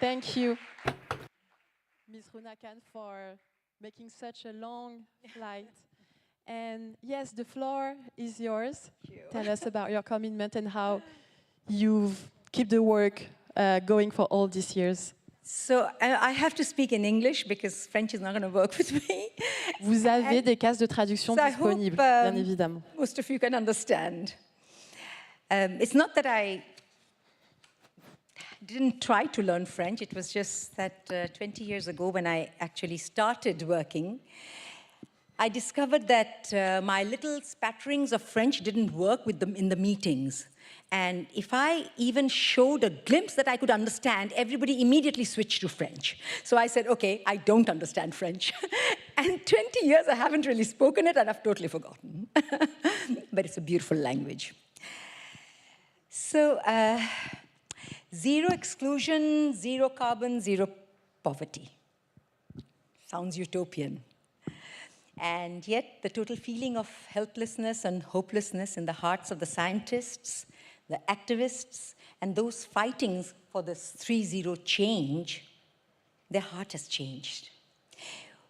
Thank you, Ms. Runa Khan, for making such a long flight. And yes, the floor is yours. Tell us about your commitment and how you've kept the work going for all these years. So I have to speak in English because French is not going to work with me. Vous avez des cases de traduction disponibles, bien évidemment. Most of you can understand. It's not that I didn't try to learn French. It was just that 20 years ago when I actually started working, I discovered that my little spatterings of French didn't work with them in the meetings. And if I even showed a glimpse that I could understand, everybody immediately switched to French. So I said, okay, I don't understand French. And 20 years I haven't really spoken it and I've totally forgotten. But it's a beautiful language. So zero exclusion, zero carbon, zero poverty. Sounds utopian. And yet, the total feeling of helplessness and hopelessness in the hearts of the scientists, the activists, and those fighting for this 3-0 change, their heart has changed.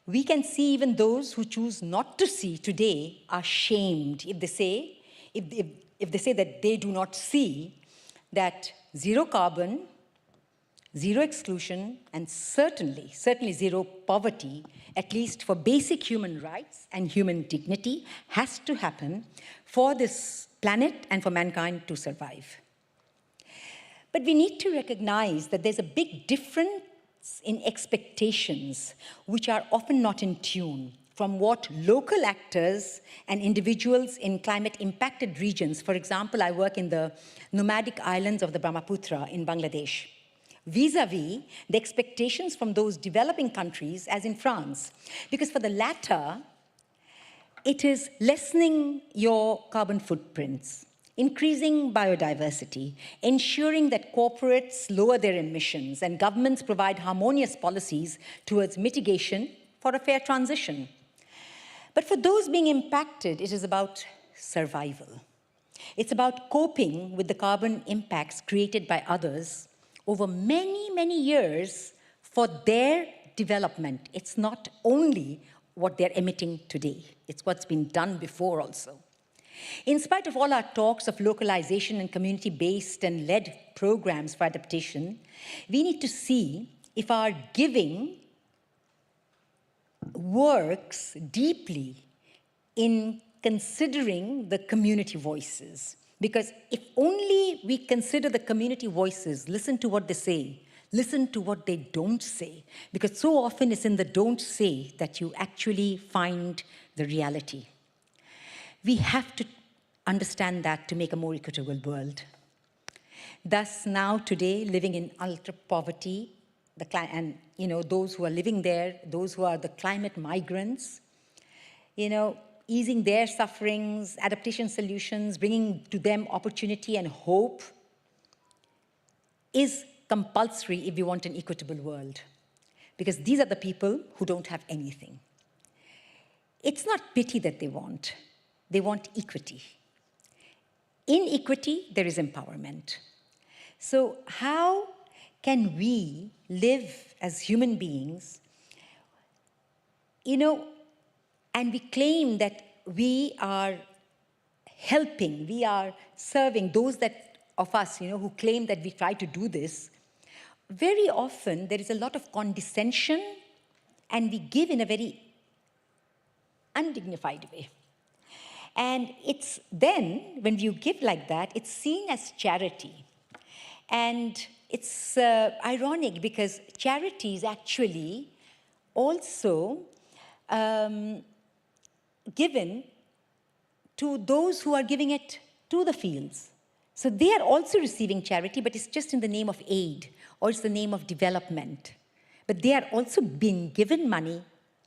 We can see even those who choose not to see today are shamed if they say, if they say that they do not see that zero carbon, zero exclusion, and certainly zero poverty, at least for basic human rights and human dignity, has to happen for this planet and for mankind to survive. But we need to recognize that there's a big difference in expectations, which are often not in tune from what local actors and individuals in climate-impacted regions, for example, I work in the nomadic islands of the Brahmaputra in Bangladesh, vis-a-vis the expectations from those developing countries, as in France. Because for the latter, it is lessening your carbon footprints, increasing biodiversity, ensuring that corporates lower their emissions and governments provide harmonious policies towards mitigation for a fair transition. But for those being impacted, it is about survival. It's about coping with the carbon impacts created by others over many, many years for their development. It's not only what they're emitting today. It's what's been done before also. In spite of all our talks of localization and community-based and led programs for adaptation, we need to see if our giving works deeply in considering the community voices. Because if only we consider the community voices, listen to what they say, listen to what they don't say, because so often it's in the don't say that you actually find the reality. We have to understand that to make a more equitable world. Thus, now today, living in ultra-poverty, and those who are living there, those who are the climate migrants, easing their sufferings, adaptation solutions, bringing to them opportunity and hope is compulsory if we want an equitable world. Because these are the people who don't have anything. It's not pity that they want equity. In equity, there is empowerment. So how can we live as human beings, and we claim that we are helping, we are serving those of us, who claim that we try to do this. Very often, there is a lot of condescension, and we give in a very undignified way. And it's then, when you give like that, it's seen as charity. And it's ironic because charity is actually also given to those who are giving it to the fields. So they are also receiving charity, but it's just in the name of aid, or it's the name of development. But they are also being given money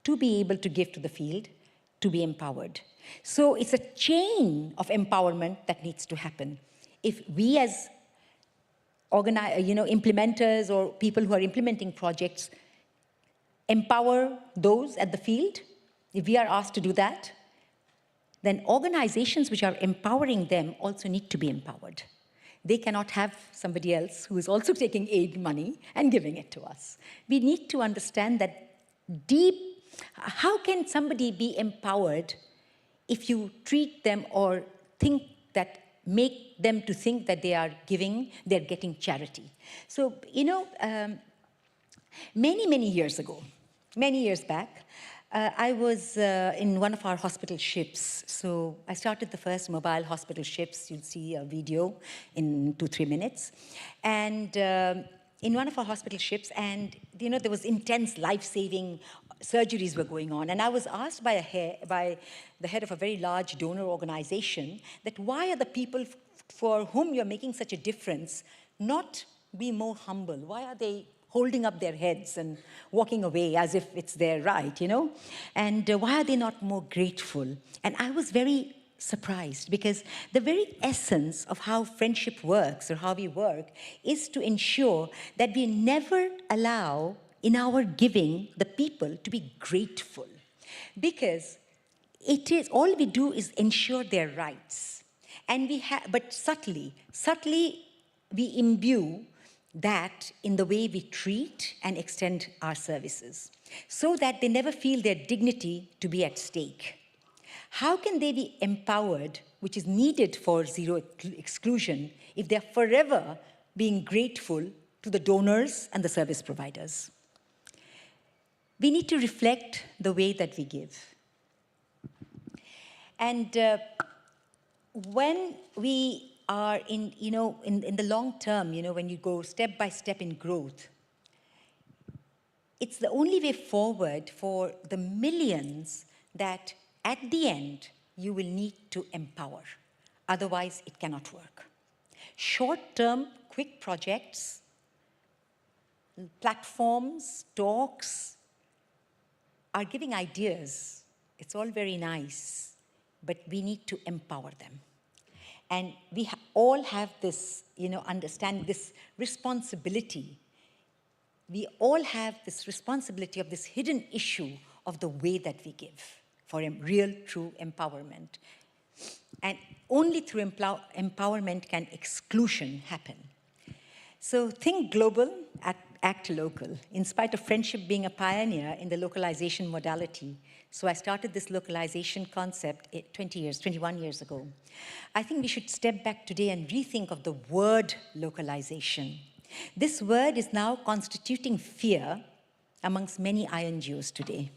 to be able to give to the field, to be empowered. So it's a chain of empowerment that needs to happen. If we as implementers or people who are implementing projects empower those at the field, if we are asked to do that, then organizations which are empowering them also need to be empowered. they cannot have somebody else who is also taking aid money and giving it to us. We need to understand that how can somebody be empowered if you treat them or make them to think that they're getting charity. So, many years ago, many years back, I was in one of our hospital ships. So I started the first mobile hospital ships. You'll see a video in 2-3 minutes. And in one of our hospital ships, and there was intense life-saving surgeries were going on. And I was asked by the head of a very large donor organization that why are the people for whom you're making such a difference not be more humble? Why are they holding up their heads and walking away as if it's their right, And why are they not more grateful? And I was very surprised because the very essence of how friendship works or how we work is to ensure that we never allow in our giving the people to be grateful. Because all we do is ensure their rights. And but subtly we imbue that in the way we treat and extend our services, so that they never feel their dignity to be at stake. How can they be empowered, which is needed for zero exclusion, if they're forever being grateful to the donors and the service providers? We need to reflect the way that we give. And when we are in the long term, when you go step by step in growth, it's the only way forward for the millions that at the end you will need to empower. Otherwise, it cannot work. Short-term, quick projects, platforms, talks are giving ideas. It's all very nice, but we need to empower them. And we all have this, understand this responsibility. We all have this responsibility of this hidden issue of the way that we give for a real, true empowerment. And only through empowerment can exclusion happen. So think global, act local. In spite of friendship being a pioneer in the localization modality, so I started this localization concept 21 years ago. I think we should step back today and rethink of the word localization. This word is now constituting fear amongst many INGOs today.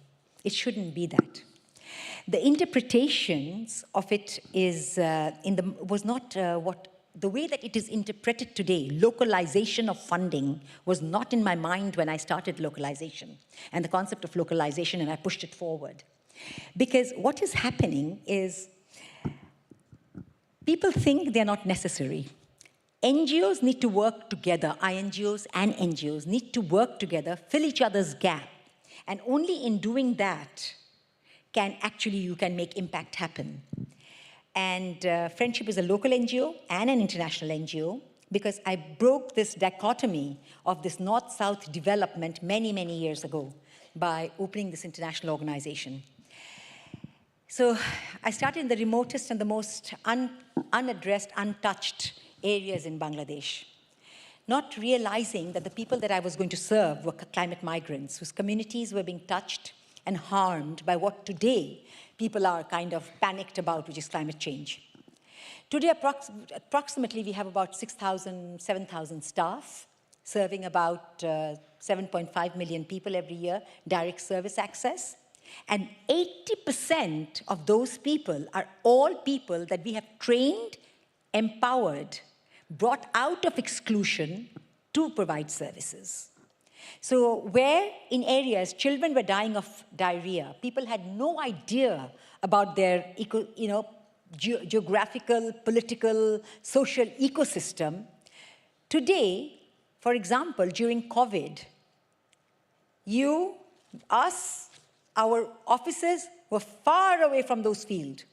It shouldn't be that. The interpretations of it the way that it is interpreted today, localization of funding, was not in my mind when I started localization and the concept of localization, and I pushed it forward. Because what is happening is people think they're not necessary. NGOs need to work together, INGOs and NGOs need to work together, fill each other's gap. And only in doing that you can make impact happen. And Friendship is a local NGO and an international NGO because I broke this dichotomy of this North-South development many, many years ago by opening this international organization. So I started in the remotest and the most unaddressed, untouched areas in Bangladesh, not realizing that the people that I was going to serve were climate migrants whose communities were being touched and harmed by what today people are kind of panicked about, which is climate change. Today, approximately, we have about 6,000, 7,000 staff, serving about 7.5 million people every year, direct service access. And 80% of those people are all people that we have trained, empowered, brought out of exclusion to provide services. So where in areas children were dying of diarrhea, people had no idea about their geographical, political, social ecosystem. Today, for example, during COVID, our offices were far away from those fields,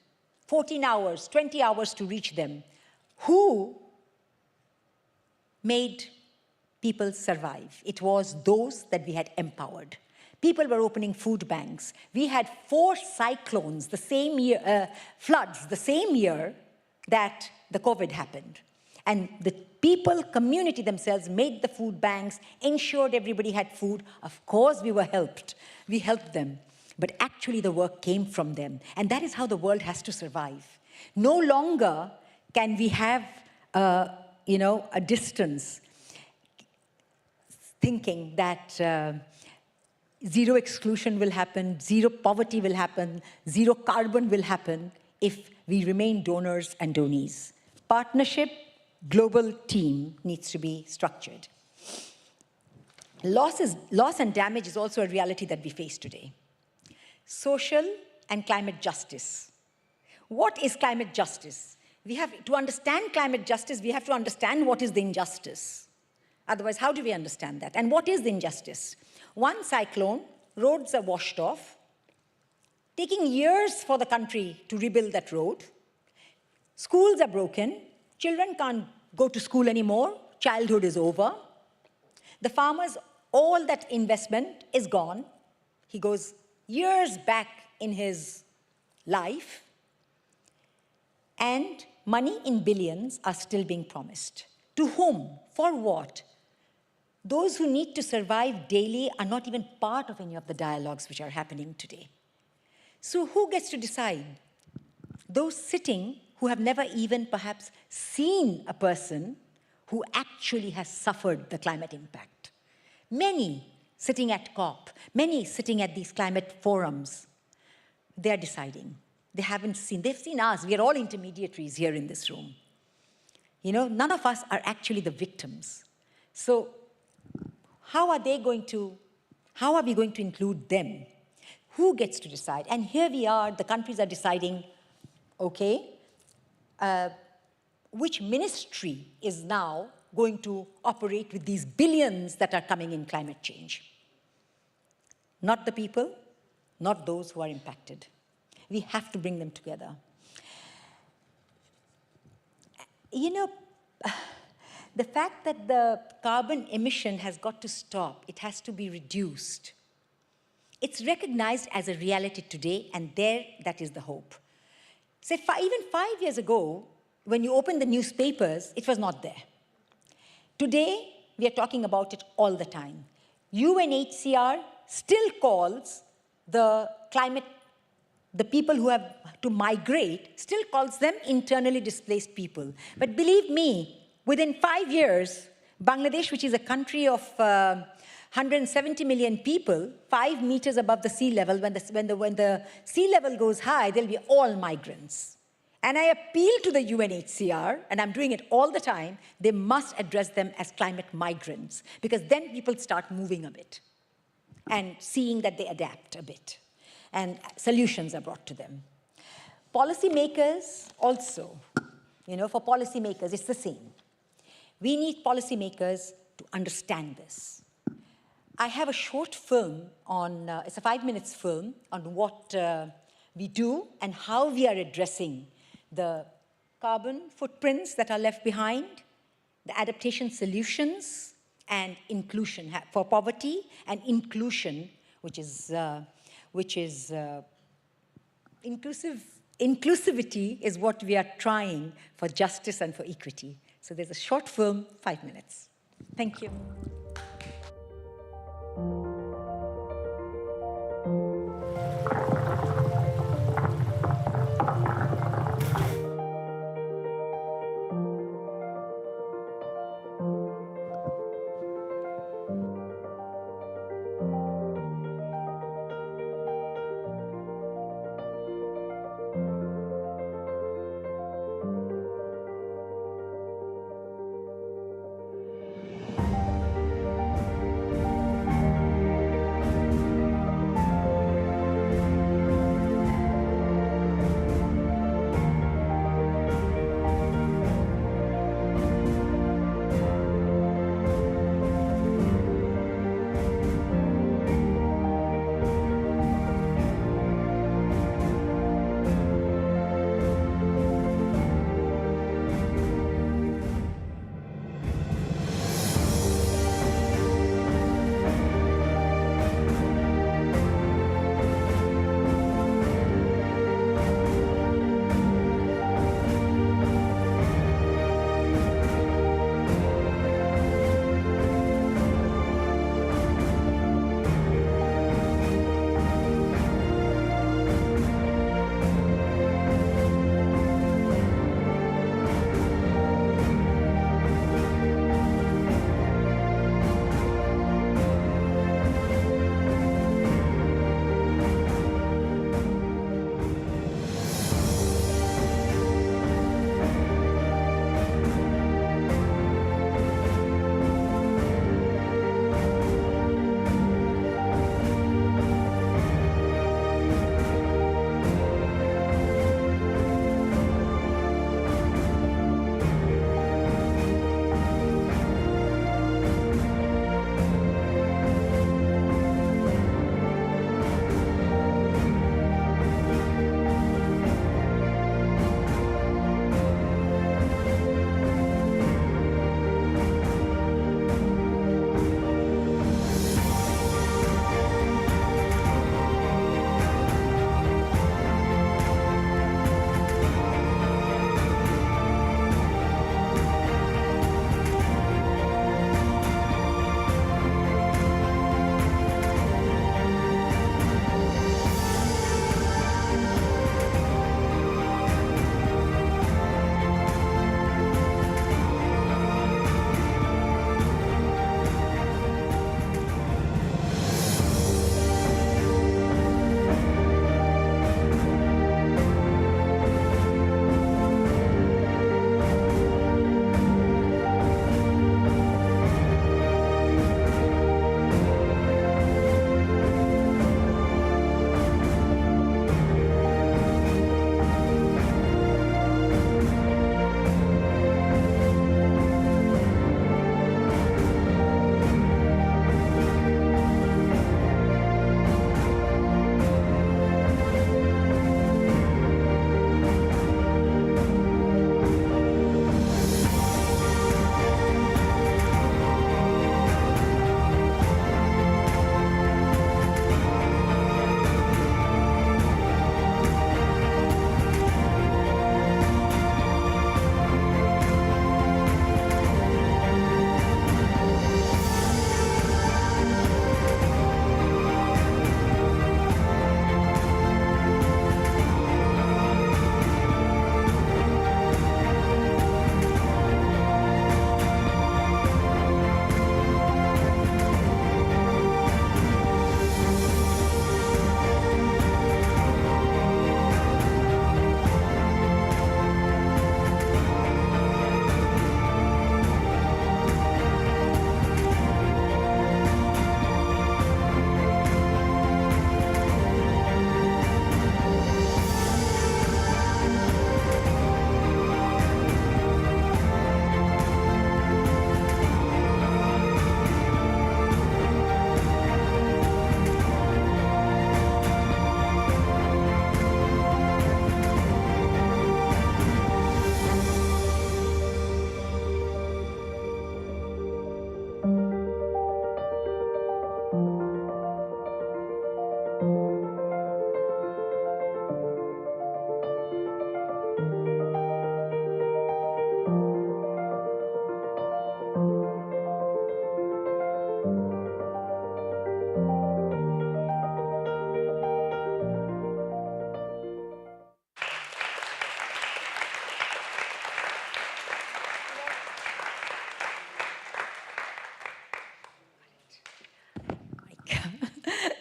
14 hours, 20 hours to reach them. Who made people survive? It was those that we had empowered. People were opening food banks. We had 4 cyclones the same year, floods the same year that the COVID happened. And the people, community themselves made the food banks, ensured everybody had food. Of course, we were helped. We helped them. But actually, the work came from them. And that is how the world has to survive. No longer can we have, a distance thinking that zero exclusion will happen, zero poverty will happen, zero carbon will happen if we remain donors and donees. Partnership, global team needs to be structured. Loss and damage is also a reality that we face today. Social and climate justice. What is climate justice? To understand climate justice, we have to understand what is the injustice. Otherwise, how do we understand that? And what is the injustice? One cyclone, roads are washed off, taking years for the country to rebuild that road. Schools are broken. Children can't go to school anymore. Childhood is over. The farmers, all that investment is gone. He goes years back in his life. And money in billions are still being promised. To whom? For what? Those who need to survive daily are not even part of any of the dialogues which are happening today. So who gets to decide? Those sitting who have never even perhaps seen a person who actually has suffered the climate impact. Many sitting at COP, many sitting at these climate forums, they're deciding. They haven't seen, they've seen us. We are all intermediaries here in this room. None of us are actually the victims. So how are we going to include them? Who gets to decide? And here we are, the countries are deciding, okay, which ministry is now going to operate with these billions that are coming in climate change? Not the people, not those who are impacted. We have to bring them together. The fact that the carbon emission has got to stop, it has to be reduced. It's recognized as a reality today, and that is the hope. Say, even 5 years ago, when you opened the newspapers, it was not there. Today, we are talking about it all the time. UNHCR still calls the people who have to migrate, still calls them internally displaced people. But believe me, within 5 years, Bangladesh, which is a country of 170 million people, 5 meters above the sea level, when the sea level goes high, they'll be all migrants. And I appeal to the UNHCR, and I'm doing it all the time, they must address them as climate migrants, because then people start moving a bit and seeing that they adapt a bit, and solutions are brought to them. Policymakers also, for policymakers, it's the same. We need policymakers to understand this. I have a short film it's a 5 minutes film on what we do and how we are addressing the carbon footprints that are left behind, the adaptation solutions, and inclusion for poverty, and inclusion, which is inclusivity is what we are trying for justice and for equity. So there's a short film, 5 minutes. Thank you.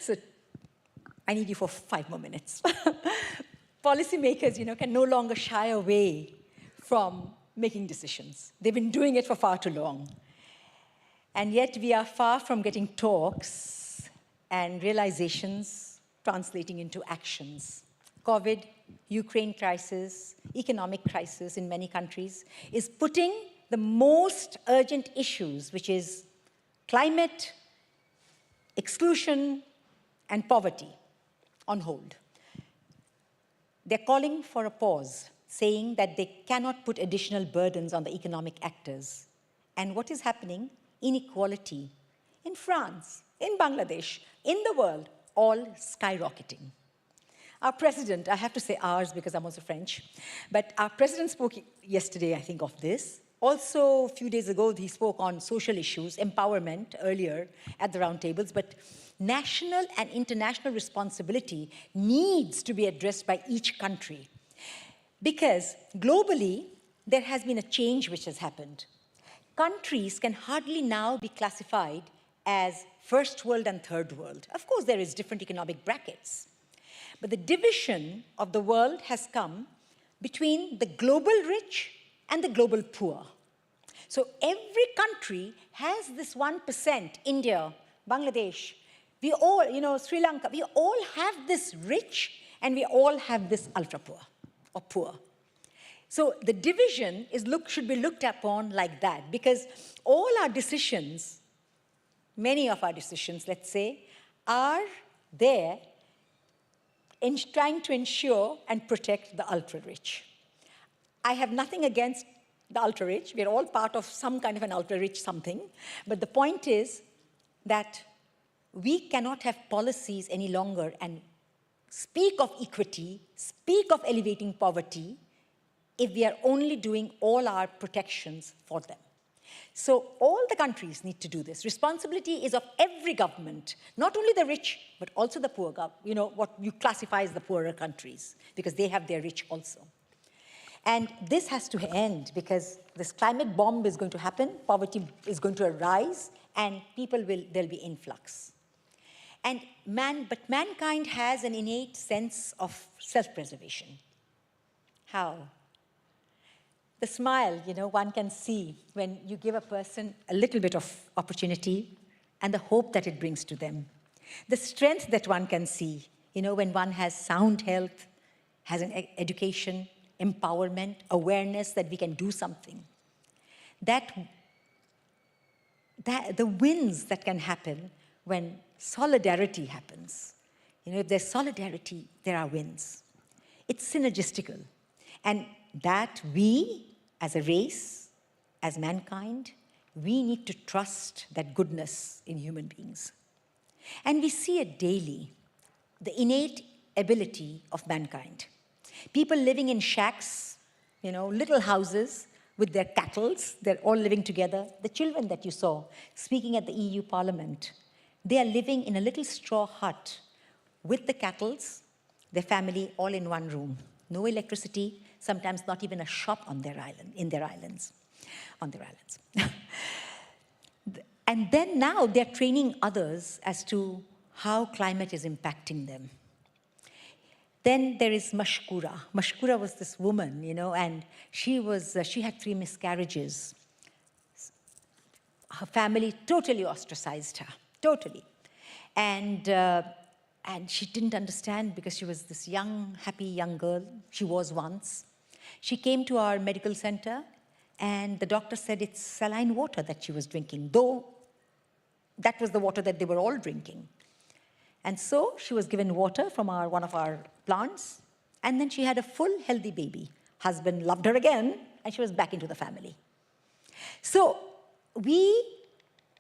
So I need you for 5 more minutes. Policymakers, can no longer shy away from making decisions. They've been doing it for far too long. And yet we are far from getting talks and realizations translating into actions. COVID, Ukraine crisis, economic crisis in many countries is putting the most urgent issues, which is climate, exclusion, and poverty, on hold. They're calling for a pause, saying that they cannot put additional burdens on the economic actors. And what is happening? Inequality in France, in Bangladesh, in the world, all skyrocketing. Our president, I have to say ours because I'm also French, but our president spoke yesterday, I think, of this. Also, a few days ago, he spoke on social issues, empowerment earlier at the roundtables, but national and international responsibility needs to be addressed by each country. Because globally, there has been a change which has happened. Countries can hardly now be classified as first world and third world. Of course, there is different economic brackets. But the division of the world has come between the global rich and the global poor. So every country has this 1%, India, Bangladesh, we all, Sri Lanka, we all have this rich and we all have this ultra poor or poor. So the division should be looked upon like that because all our decisions, many of our decisions, let's say, are there in trying to ensure and protect the ultra-rich. I have nothing against the ultra-rich. We're all part of some kind of an ultra-rich something. But the point is that we cannot have policies any longer and speak of equity, speak of elevating poverty, if we are only doing all our protections for them. So all the countries need to do this. Responsibility is of every government, not only the rich, but also the poor, what you classify as the poorer countries, because they have their rich also. And this has to end because this climate bomb is going to happen, poverty is going to arise, and there'll be influx. But mankind has an innate sense of self-preservation. How? The smile, one can see when you give a person a little bit of opportunity and the hope that it brings to them. The strength that one can see, when one has sound health, has an education, empowerment, awareness that we can do something. That the wins that can happen when solidarity happens. If there's solidarity, there are wins. It's synergistical. And that we, as a race, as mankind, we need to trust that goodness in human beings. And we see it daily, the innate ability of mankind. People living in shacks, little houses with their cattle, they're all living together. The children that you saw speaking at the EU Parliament, they are living in a little straw hut with the cattle, their family, all in one room. No electricity, sometimes not even a shop on their islands. And then now they're training others as to how climate is impacting them. Then there is Mashkura. Mashkura was this woman, and she had 3 miscarriages. Her family totally ostracized her, totally. And she didn't understand because she was this young, happy young girl. She was once. She came to our medical center, and the doctor said it's saline water that she was drinking, though that was the water that they were all drinking. And so she was given water from one of our plants, and then she had a full, healthy baby. Husband loved her again, and she was back into the family. So we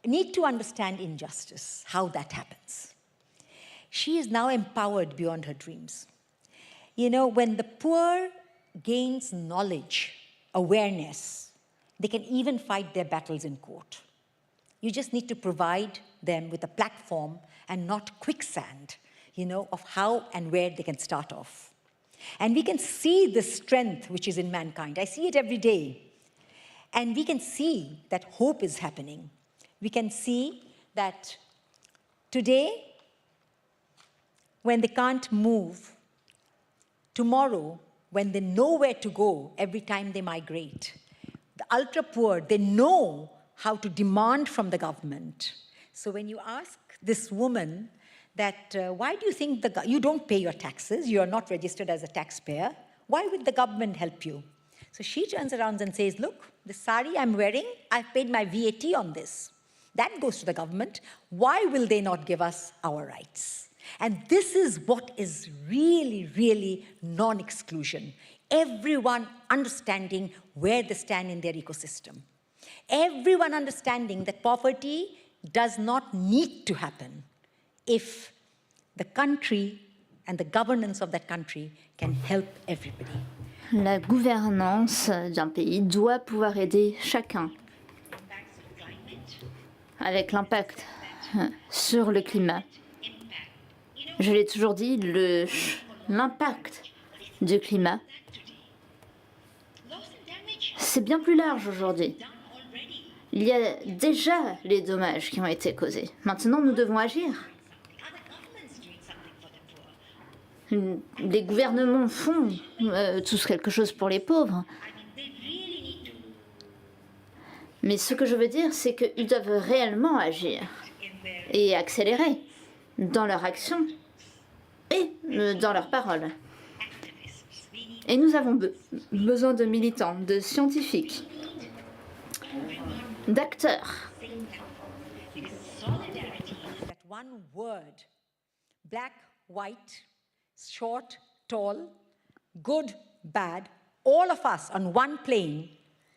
need to understand injustice, how that happens. She is now empowered beyond her dreams. When the poor gains knowledge, awareness, they can even fight their battles in court. You just need to provide them with a platform and not quicksand, of how and where they can start off. And we can see the strength which is in mankind. I see it every day. And we can see that hope is happening. We can see that Today, when they can't move, tomorrow, when they know where to go every time they migrate, the ultra poor, they know how to demand from the government. So when you ask this woman that, why do you think you don't pay your taxes, you are not registered as a taxpayer, why would the government help you? So she turns around and says, look, the sari I'm wearing, I've paid my VAT on this. That goes to the government. Why will they not give us our rights? And this is what is really, really non-exclusion. Everyone understanding where they stand in their ecosystem. Everyone understanding that poverty does not need to happen if the country and the governance of that country can help everybody. La gouvernance d'un pays doit pouvoir aider chacun avec l'impact sur le climat. Je l'ai toujours dit, l'impact du climat, c'est bien plus large aujourd'hui. Il y a déjà les dommages qui ont été causés. Maintenant, nous devons agir. Les gouvernements font tous quelque chose pour les pauvres. Mais ce que je veux dire, c'est qu'ils doivent réellement agir et accélérer dans leur action et dans leurs paroles. Et nous avons besoin de militants, de scientifiques, d'acteurs. That one word, black, white, short, tall, good, bad, all of us on one plane,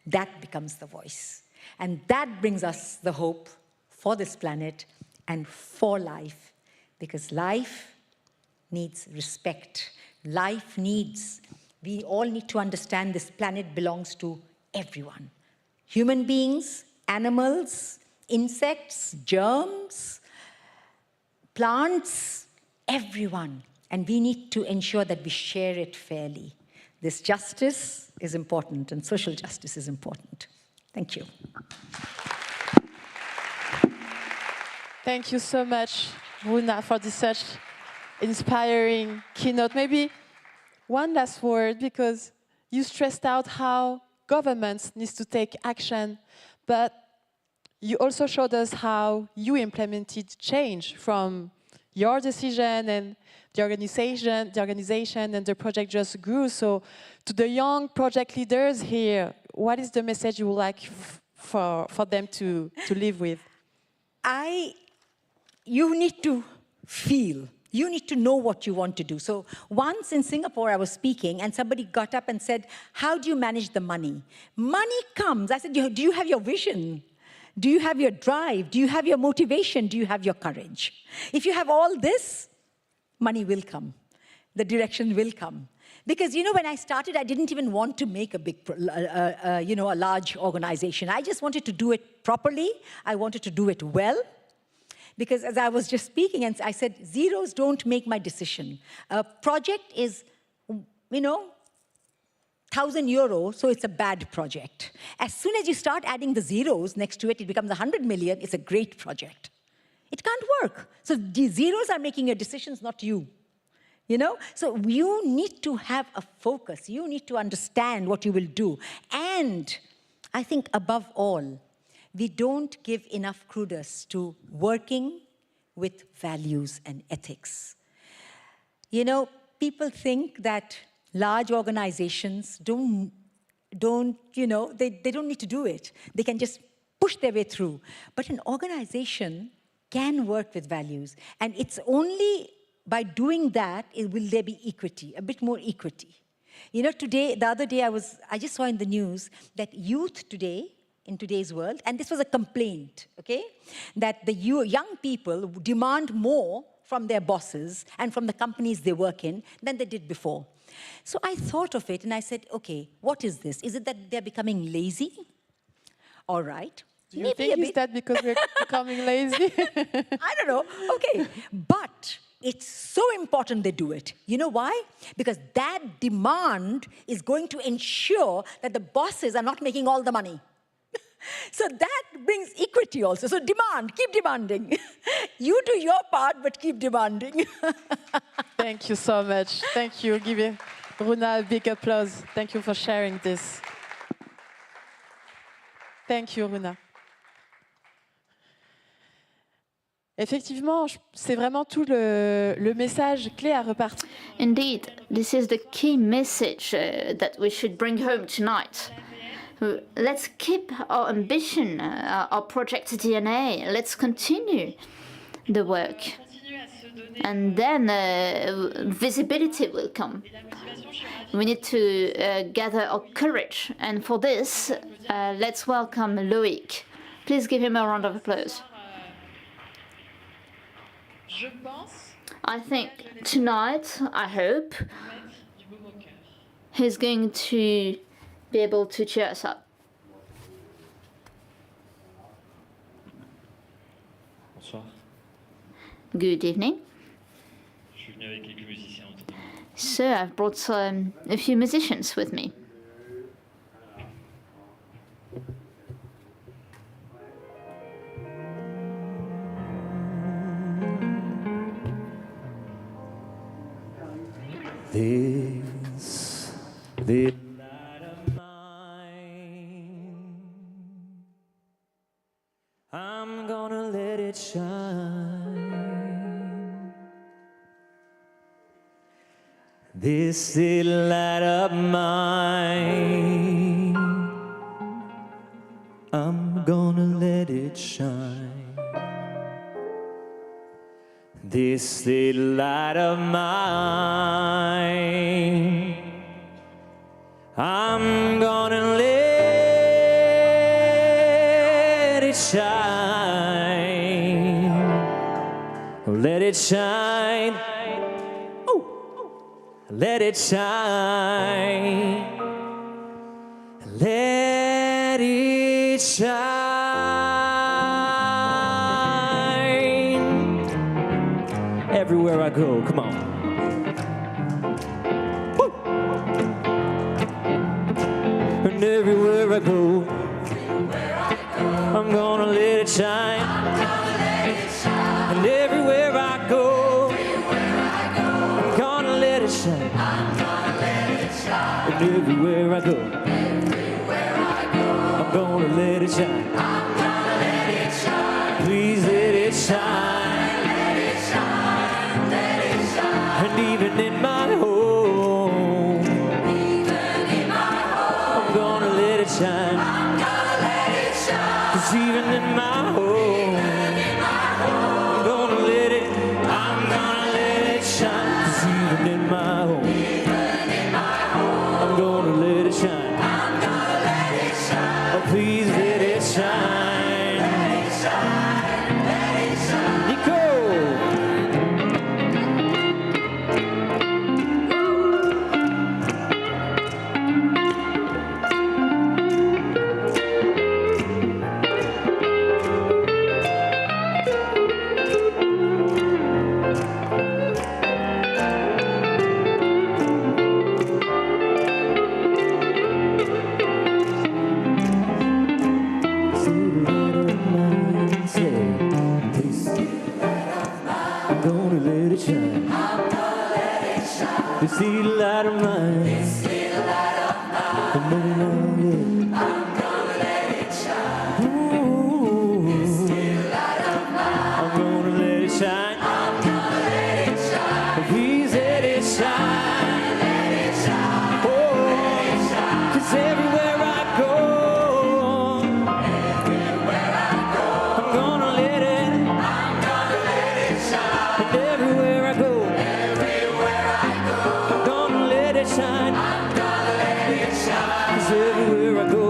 that becomes the voice. And that brings us the hope for this planet and for life, because life needs respect. Life needs, we all need to understand this planet belongs to everyone. Human beings, animals, insects, germs, plants, everyone. And we need to ensure that we share it fairly. This justice is important, and social justice is important. Thank you. Thank you so much, Runa, for this such inspiring keynote. Maybe one last word, because you stressed out how governments need to take action, but you also showed us how you implemented change from your decision, and the organization and the project just grew. So to the young project leaders here, what is the message you would like for them to live with? You need to feel. You need to know what you want to do. So once in Singapore, I was speaking, and somebody got up and said, how do you manage the money? Money comes. I said, do you have your vision? Do you have your drive? Do you have your motivation? Do you have your courage? If you have all this, money will come. The direction will come. Because, you know, when I started, I didn't even want to make a big, a large organization. I just wanted to do it properly. I wanted to do it well. Because as I was just speaking, and I said, zeros don't make my decision. A project is, 1,000 euros, so it's a bad project. As soon as you start adding the zeros next to it, it becomes 100 million, it's a great project. It can't work. So the zeros are making your decisions, not you. So you need to have a focus. You need to understand what you will do. And I think above all, we don't give enough kudos to working with values and ethics. People think that large organizations they don't need to do it. They can just push their way through. But an organization can work with values. And it's only by doing that will there be equity, a bit more equity. The other day, I just saw in the news that youth today, in today's world, and this was a complaint, okay, that the young people demand more from their bosses and from the companies they work in than they did before. So I thought of it and I said, okay, what is this? Is it that they're becoming lazy? All right. Do you think it's that because we're becoming lazy? I don't know. Okay. But it's so important they do it. You know why? Because that demand is going to ensure that the bosses are not making all the money. So that brings equity also. So demand, keep demanding. You do your part, but keep demanding. Thank you so much. Thank you. Give Runa a big applause. Thank you for sharing this. Thank you, Runa. Effectivement, c'est vraiment tout le message clé à repartir. Indeed, this is the key message that we should bring home tonight. Let's keep our ambition, our project DNA. Let's continue the work. And then visibility will come. We need to gather our courage. And for this, let's welcome Loïc. Please give him a round of applause. I think tonight, I hope, he's going to be able to cheer us up. Bonsoir. Good evening. Je suis venu avec quelques musiciens autour de moi. So I've brought a few musicians with me. This light of mine, I'm gonna let it shine. This little light of mine, I'm gonna let it shine. This little light of mine, I'm gonna let it shine. Let it shine. Ooh. Let it shine. Let it shine. Everywhere I go, come on. Woo. And everywhere I go, I'm gonna let it shine. And everywhere I go, I'm gonna let it shine. And everywhere I go, I'm gonna let it shine. Please let it shine. And even in my home, I'm gonna let it shine. 'Cause even in my home, I'm gonna let it shine. 'Cause even in my home, I'm gonna let it shine. Oh, please let it shine. Nico! This little light of mine, this little light of mine, I'm gonna let it shine. Ooh, this little light of mine, I'm gonna let it shine. I'm gonna let it shine. Please let it shine. Let it shine. Oh, let it shine. 'Cause everywhere I go, I'm gonna let it shine. And everywhere I go, shine. I'm gonna let it shine. 'Cause everywhere I go,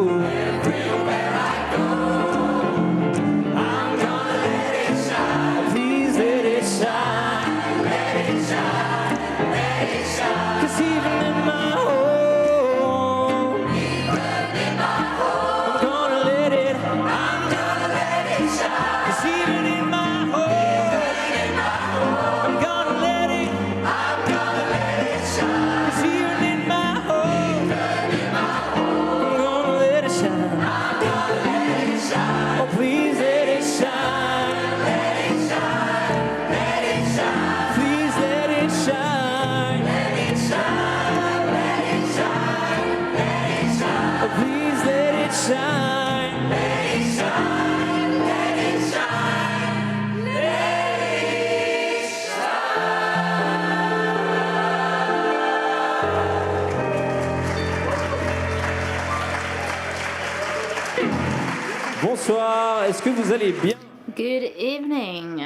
est-ce que vous allez bien? Good evening.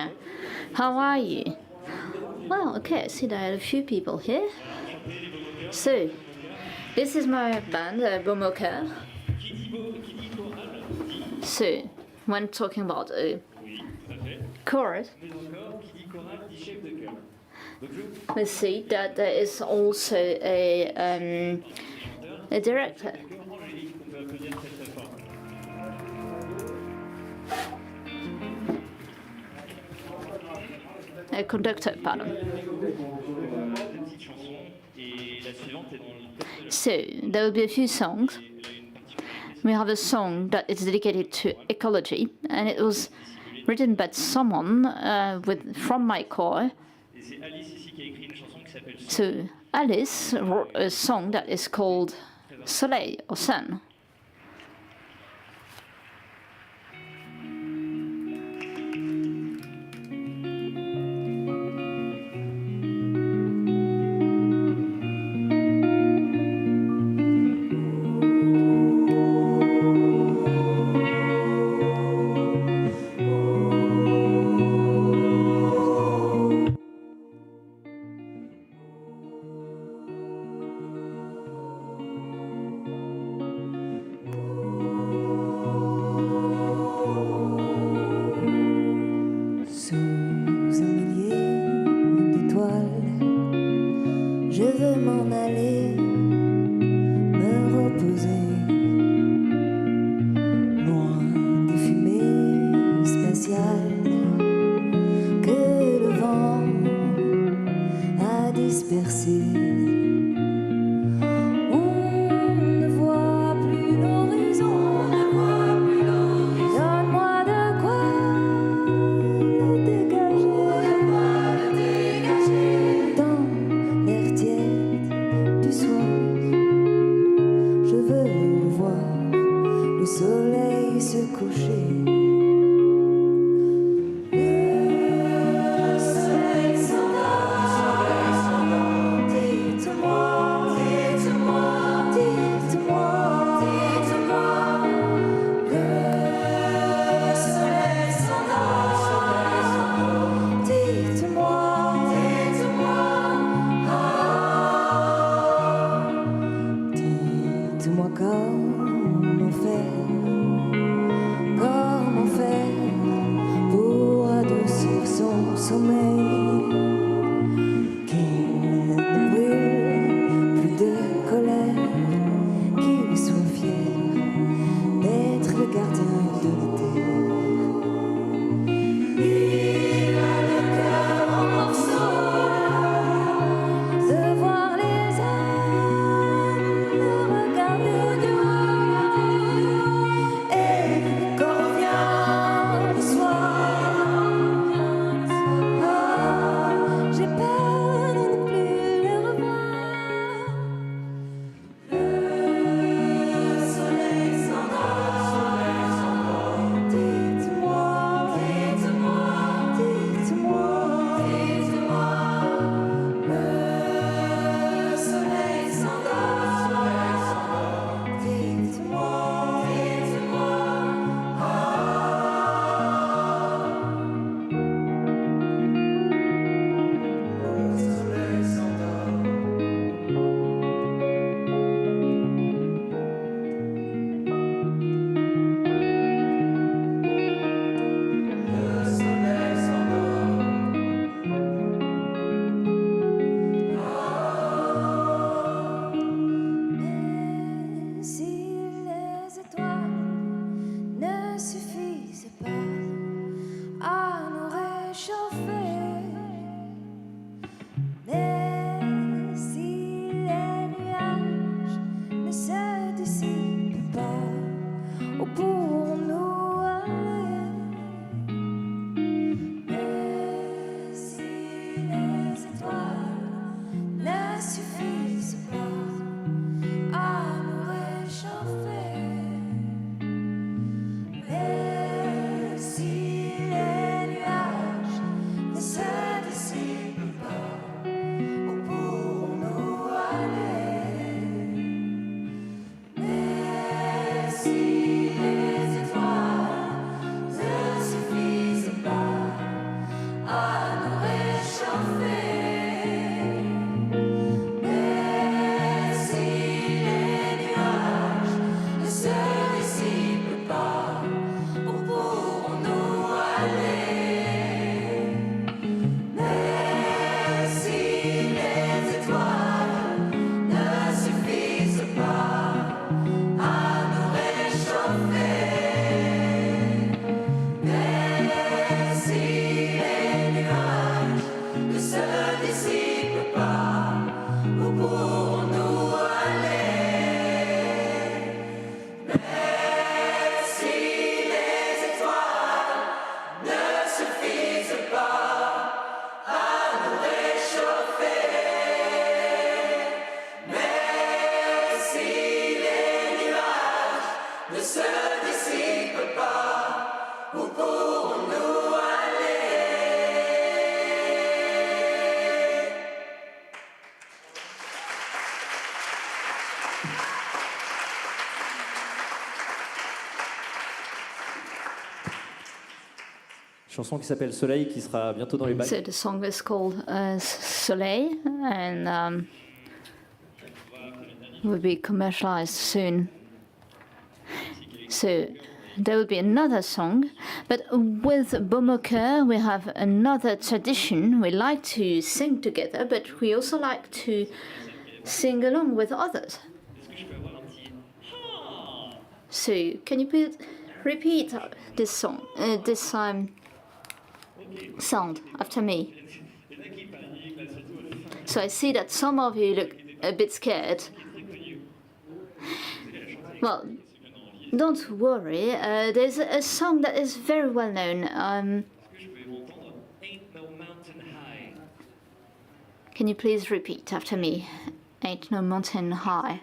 How are you? Well, okay, I see there are a few people here. So, this is my band, Beaumoker. So, when talking about a chorus, we see that there is also a director. A conductor, pardon. So, there will be a few songs. We have a song that is dedicated to ecology, and it was written by someone from my corps. So, Alice wrote a song that is called Soleil or Sun. Sous un millier d'étoiles, je veux m'en aller, me reposer, loin des fumées spatiales que le vent a dispersées. On ne voit plus l'horizon, donne-moi de quoi le dégager dans l'air tiède du soir. Je veux voir le soleil se coucher. Le soleil s'endort. Dites-moi, dites-moi, dites-moi, dites-moi. Le soleil s'endort. Dites-moi, dites-moi. Dites-moi comment faire pour adoucir son sommeil, qu'il ne brûle plus de colère, qu'il soit fier d'être le gardien de l'été. Il a le cœur en morceaux, de voir les âmes le regarder du haut. Et quand vient le soir, j'ai peur de ne plus le revoir. Le soleil s'endort. Dites-moi, dites-moi, dites-moi, dites-moi. Le soleil s'endort. Dites-moi, dites-moi. Le soleil s'endort. Le soleil s'endort. Mais si les étoiles ne suffisaient pas à nous réchauffer, mais si les nuages ne se dissipent pas, où pourrons-nous aller? Mais si les étoiles ne suffisent pas à nous réchauffer, mais si les nuages ne se dissipent pas, où pourrons-nous aller? Mais si les étoiles Chanson qui s'appelle Soleil, qui sera bientôt dans les bacs. So the song is called Soleil, and will be commercialized soon. So there will be another song, but with Beaumocoeur we have another tradition. We like to sing together, but we also like to sing along with others. So can you please repeat this song, sound after me? So I see that some of you look a bit scared. Well, don't worry. There's a song that is very well known. Can you please repeat after me? Ain't no mountain high.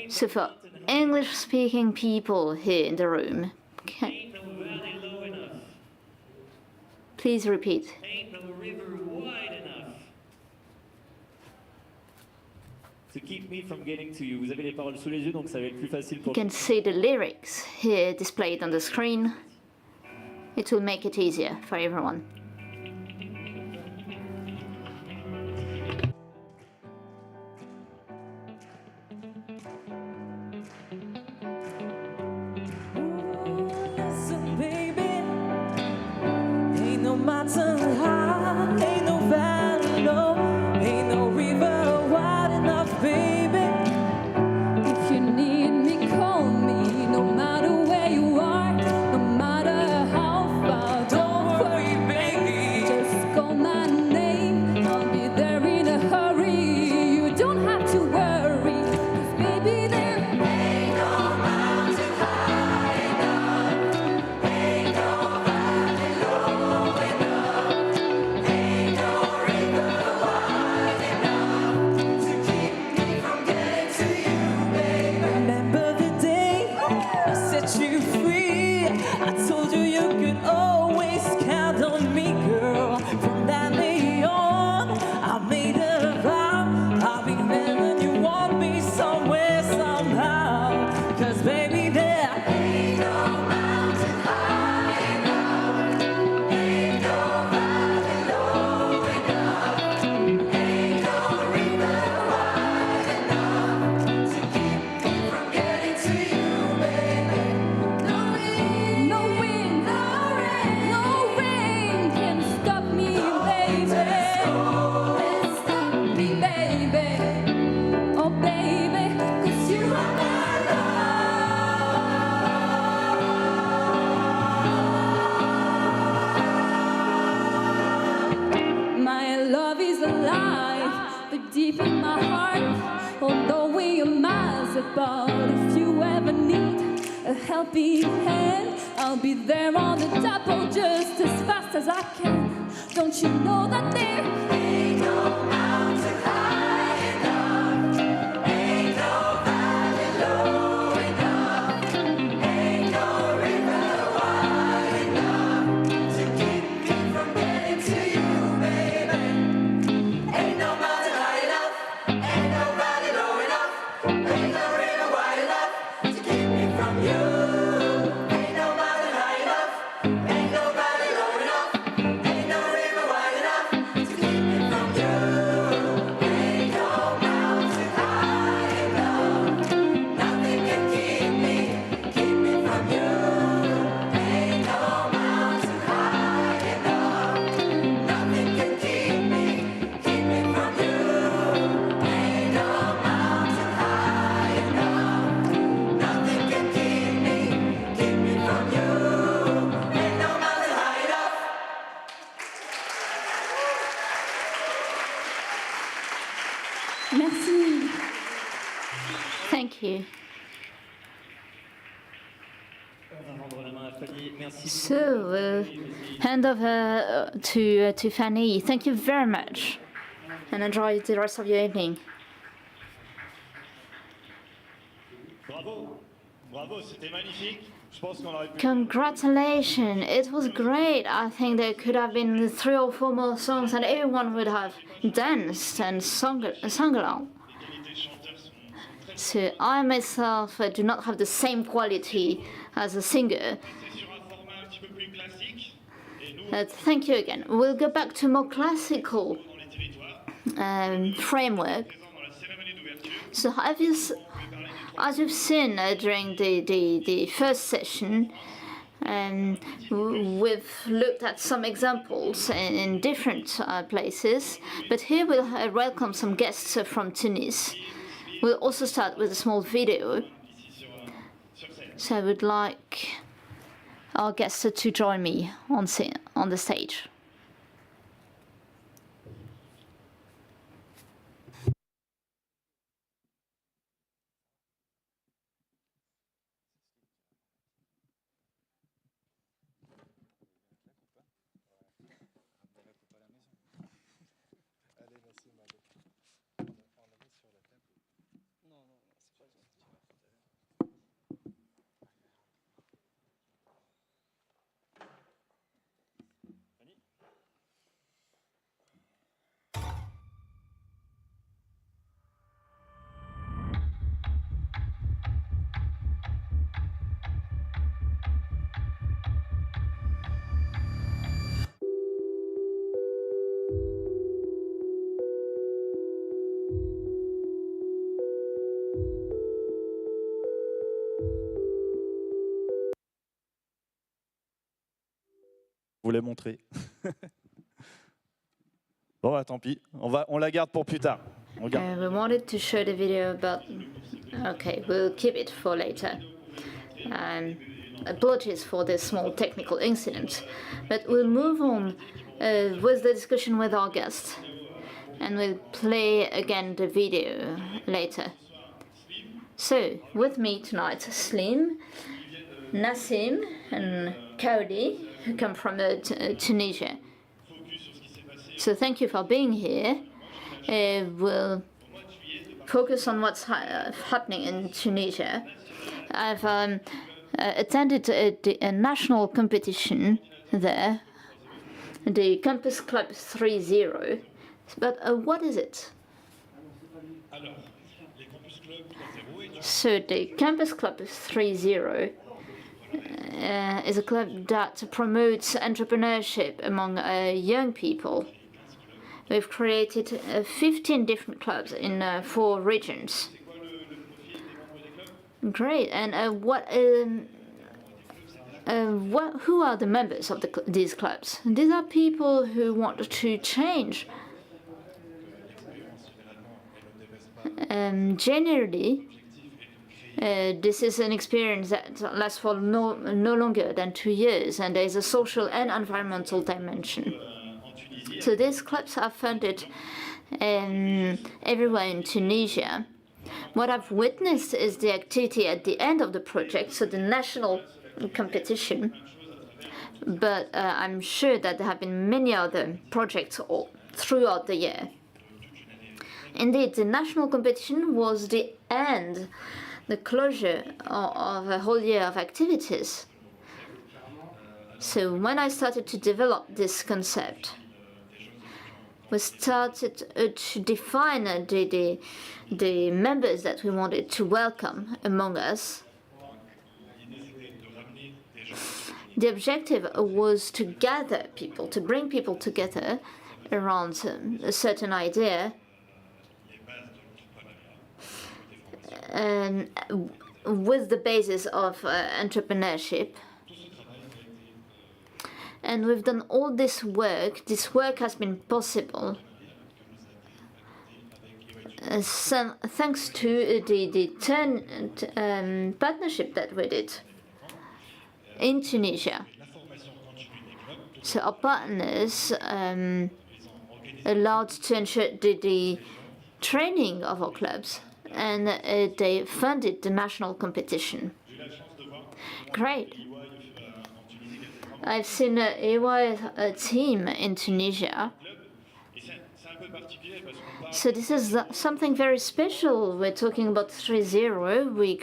So for English-speaking people here in the room, please repeat. Ain't no river wide enough to keep me from getting to you. Vous avez les paroles sous les yeux, donc ça va être plus facile You pour. can see the lyrics here displayed on the screen. It will make it easier for everyone. Listen, baby, ain't no mountain high, ain't no valley low, ain't no river wide enough, baby. If you need me, call me. No matter where you are, no matter how far. Don't worry, baby. Just call my name. I'll be there in a hurry. You don't have to worry, 'cause baby, there ain't no mountain high enough. Ain't no valley low enough. Ain't no river wide enough to keep me from getting to you, baby. Remember the day I set you free? I told you you could always count on me, girl. From that day on, I made a vow. I'll be there when you want me somewhere, somehow. 'Cause baby, there ain't no mountain high enough. Ain't no valley low enough. Ain't no river wide enough to keep me from getting to you, baby. No wind, no wind, no rain can stop me, baby. Can't stop me, baby. Oh, baby, 'cause you are my love. My love is alive, but deep in my heart, although we are miles apart. If you ever need a helping hand, I'll be there on the double just as fast as I can. Don't you know that there ain't no mountain high enough, ain't no valley low enough, ain't no river wide enough to keep me from getting to you, baby. Ain't no mountain high enough, ain't no valley low enough, ain't no river wide enough to keep me from you. Ain't no mountain high enough, ain't no valley low enough, ain't no river wide enough to keep me from you. Ain't no mountain high enough, nothing can keep me from you. Ain't no mountain high enough, nothing can keep me from you. Ain't no mountain high enough, nothing can keep me from you. Ain't no mountain high enough. Merci. Thank you. On va rendre la main à Fanny. Merci. So, hand over to Fanny. Thank you very much, and enjoy the rest of your evening. Bravo, bravo, c'était magnifique. Je pense qu'on aurait pu. Congratulations! It was great. I think there could have been 3 or 4 more songs, and everyone would have danced and sung along. Les chanteurs sont So I myself do not have the same quality as a singer, plus classique. Et nous, Thank you again. We'll go back to more classical dans les territoires, framework. présents dans la cérémonie d'ouverture, So as you've seen during the first session, we've looked at some examples in different places, but here we'll welcome some guests from Tunis. We'll also start with a small video. ici sur scène. So I would like our guests to join me on the stage. Vous les montrer. Bon, bah, tant pis. On la garde pour plus tard. On garde. We wanted to show the video, but okay, we'll keep it for later. Apologies for this small technical incident, but we'll move on with the discussion with our guests, and we'll play again the video later. So, with me tonight, Slim, Nassim, and Cody, who come from Tunisia. So thank you for being here. We'll focus on what's happening in Tunisia. I've attended a national competition there, the Campus Club 3.0. But what is it? So the Campus Club 3.0 is a club that promotes entrepreneurship among young people. We've created 15 different clubs in 4 regions. Great. And who are the members of these clubs? These are people who want to change. Generally, this is an experience that lasts for no longer than 2 years, and there is a social and environmental dimension. So these clubs are funded everywhere in Tunisia. What I've witnessed is the activity at the end of the project, so the national competition. But I'm sure that there have been many other projects all throughout the year. Indeed, the national competition was the end, the closure of a whole year of activities. So when I started to develop this concept, we started to define the members that we wanted to welcome among us. The objective was to gather people, to bring people together around a certain idea, and with the basis of entrepreneurship. And we've done all this work. This work has been possible thanks to the partnership that we did in Tunisia. So our partners allowed to ensure the training of our clubs, and they funded the national competition. Great. I've seen an EY team in Tunisia. So this is something very special. We're talking about 3.0. We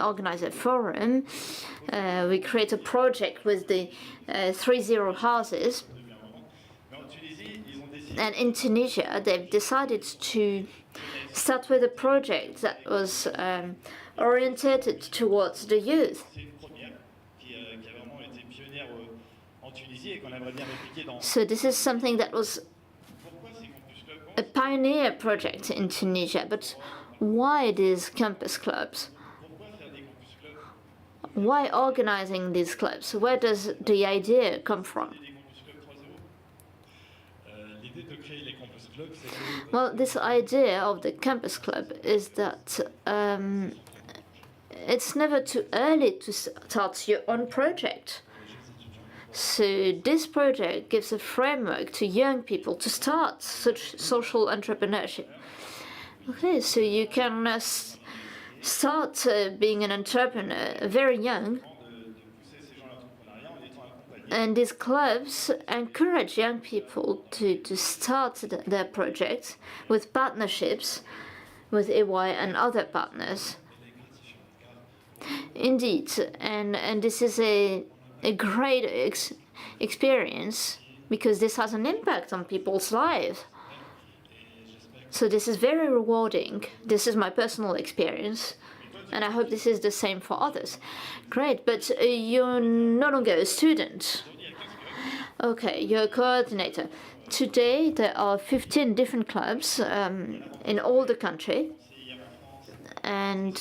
organize a forum. We create a project with the 3.0 houses. And in Tunisia, they've decided to start with a project that was oriented towards the youth. ici et qu'on aimerait bien répliquer dans... So this is something that was Pourquoi ces campus clubs a pioneer project in Tunisia, but why these campus clubs? Pourquoi faire des campus clubs Why organizing these clubs? Where does the idea come from? des campus clubs 3.0 L'idée de créer les campus clubs, c'est que... Well, this idea of the campus club is that it's never too early to start your own project. So this project gives a framework to young people to start such social entrepreneurship. Okay, so you can start being an entrepreneur very young. And these clubs encourage young people to start their projects with partnerships with EY and other partners. Indeed, and this is a great experience because this has an impact on people's lives. So this is very rewarding. This is my personal experience, and I hope this is the same for others. Great, but you're no longer a student. Okay, you're a coordinator. Today there are 15 different clubs in all the country. And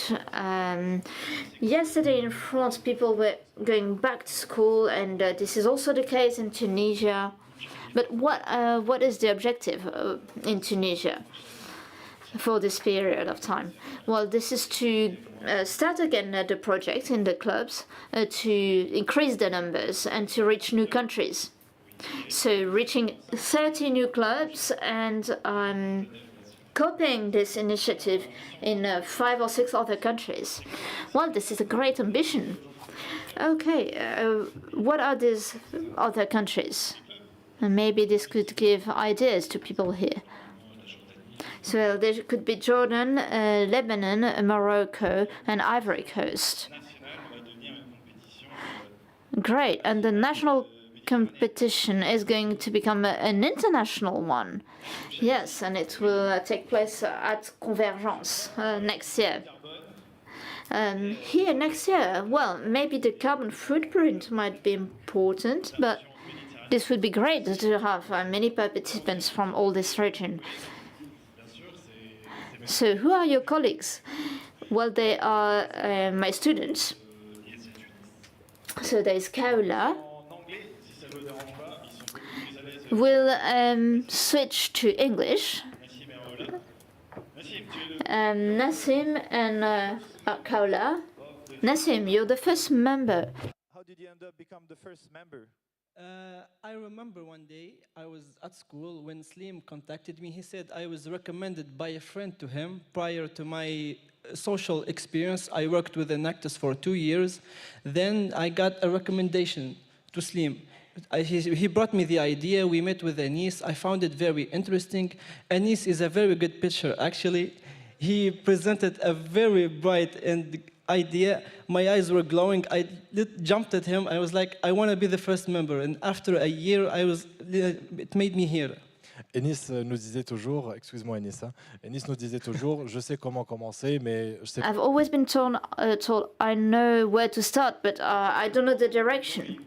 yesterday in France, people were going back to school, and this is also the case in Tunisia. But what is the objective in Tunisia for this period of time? Well, this is to start again the project in the clubs, to increase the numbers and to reach new countries. So reaching 30 new clubs and copying this initiative in 5 or 6 other countries. Well, this is a great ambition. Okay, what are these other countries? And maybe this could give ideas to people here. So there could be Jordan, Lebanon, Morocco, and Ivory Coast. Great, and the national competition is going to become an international one. Yes, and it will take place at Convergence next year. Here next year, well, maybe the carbon footprint might be important, but this would be great to have many participants from all this region. So who are your colleagues? Well, they are my students. So there's Kaula. We'll switch to English. Nassim and Kaula. Nassim, you're the first member. How did you end up become the first member? I remember one day I was at school when Slim contacted me. He said I was recommended by a friend to him. Prior to my social experience, I worked with Enactus for 2 years. Then I got a recommendation to Slim. He brought me the idea. We met with Anis. I found it very interesting. Anis is a very good pitcher, actually. He presented a very bright and idea. My eyes were glowing. I jumped at him. I was like, I want to be the first member. And after a year, it made me here. Enis nous disait toujours, excuse-moi Enis, Enis nous disait toujours, je sais comment commencer, mais je sais pas. I've always been told I know where to start, but I don't know the direction.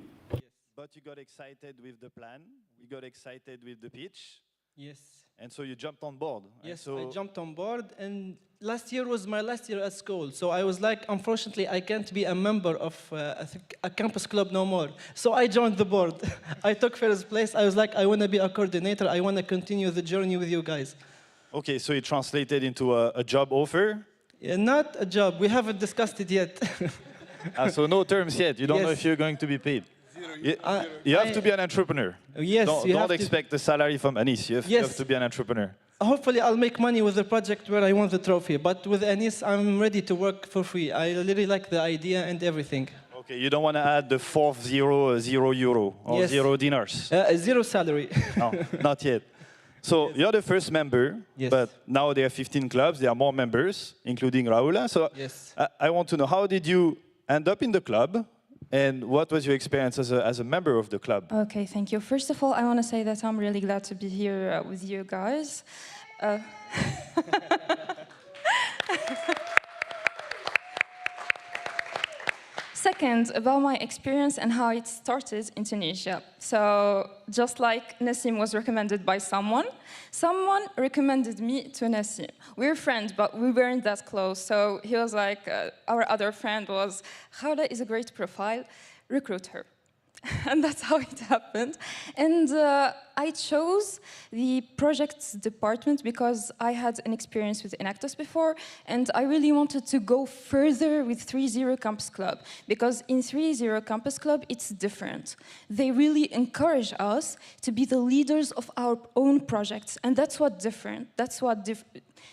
But you got excited with the plan, you got excited with the pitch. Yes. And so you jumped on board. Yes, I jumped on board, and last year was my last year at school. So I was like, unfortunately, I can't be a member of a campus club no more. So I joined the board. I took first place. I was like, I want to be a coordinator. I want to continue the journey with you guys. Okay, so it translated into a job offer? Yeah, not a job. We haven't discussed it yet. So no terms yet. You don't know if you're going to be paid. You have to be an entrepreneur. Yes, don't expect the salary from Anis. You have to be an entrepreneur. Hopefully, I'll make money with the project where I won the trophy. But with Anis, I'm ready to work for free. I really like the idea and everything. Okay, you don't want to add the fourth zero, €0 or Yes. 0 dinars. Zero salary. No, not yet. So you're the first member, Yes. but now there are 15 clubs. There are more members, including Raula. So Yes. I want to know, how did you end up in the club? And what was your experience as a member of the club? Okay, thank you. First of all, I want to say that I'm really glad to be here with you guys. Second, about my experience and how it started in Tunisia. So, just like Nassim was recommended by someone recommended me to Nassim. We're friends, but we weren't that close. So he was like, our other friend was, Khawla is a great profile, recruit her. And that's how it happened. And I chose the projects department because I had an experience with Enactus before, and I really wanted to go further with 3.0 Campus Club, because in 3.0 Campus Club, it's different. They really encourage us to be the leaders of our own projects, and that's what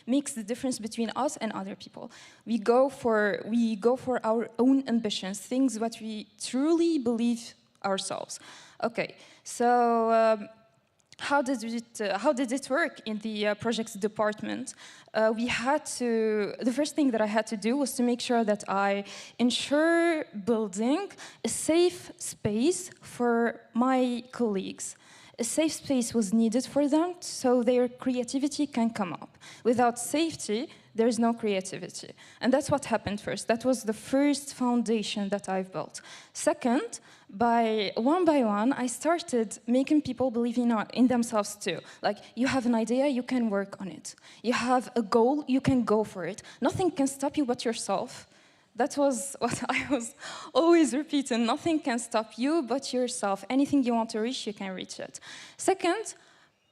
makes the difference between us and other people. We go for our own ambitions, things that we truly believe ourselves. Okay, so how did it work in the projects department? The first thing that I had to do was to make sure that I ensure building a safe space for my colleagues. A safe space was needed for them so their creativity can come up. Without safety, there's no creativity. And that's what happened first. That was the first foundation that I've built. Second, by one, I started making people believe in themselves too. Like, you have an idea, you can work on it. You have a goal, you can go for it. Nothing can stop you but yourself. That was what I was always repeating. Nothing can stop you but yourself. Anything you want to reach, you can reach it. Second,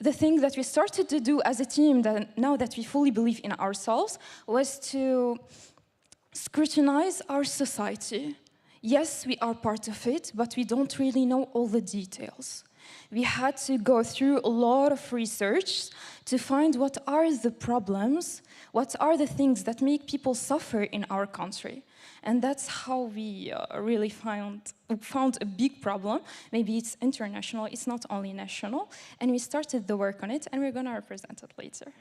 the thing that we started to do as a team, now that we fully believe in ourselves, was to scrutinize our society. Yes, we are part of it, but we don't really know all the details. We had to go through a lot of research to find what are the problems, what are the things that make people suffer in our country. And that's how we really found a big problem. Maybe it's international, it's not only national. And we started the work on it, and we're going to represent it later.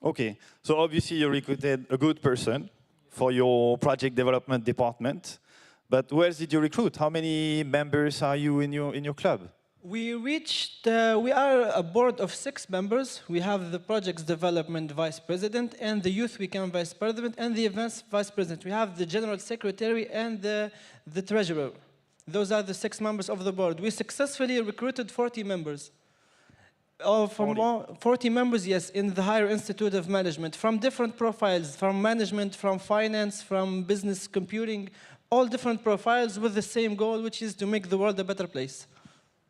Okay, so obviously you recruited a good person for your project development department. But where did you recruit? How many members are you in your club? We are a board of 6 members. We have the projects development vice president and the youth weekend vice president and the events vice president. We have the general secretary and the treasurer. Those are the 6 members of the board. We successfully recruited 40 members. 40 members, yes, in the Higher Institute of Management, from different profiles, from management, from finance, from business computing, all different profiles with the same goal, which is to make the world a better place.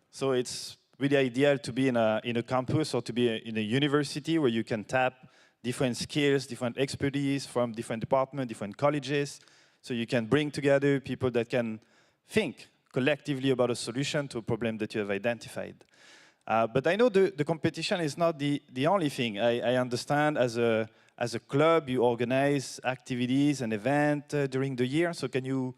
So it's really ideal to be in a campus or to be in a university where you can tap different skills, different expertise from different departments, different colleges, so you can bring together people that can think collectively about a solution to a problem that you have identified. But I know the competition is not the only thing. I understand as a club, you organize activities and events during the year. So can you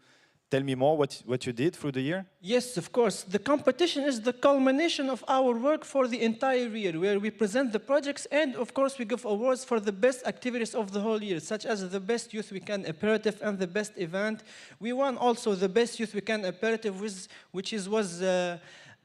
tell me more what you did through the year? Yes, of course. The competition is the culmination of our work for the entire year, where we present the projects and, of course, we give awards for the best activities of the whole year, such as the best Youth Weekend Imperative and the best event. We won also the best Youth Weekend Imperative, which was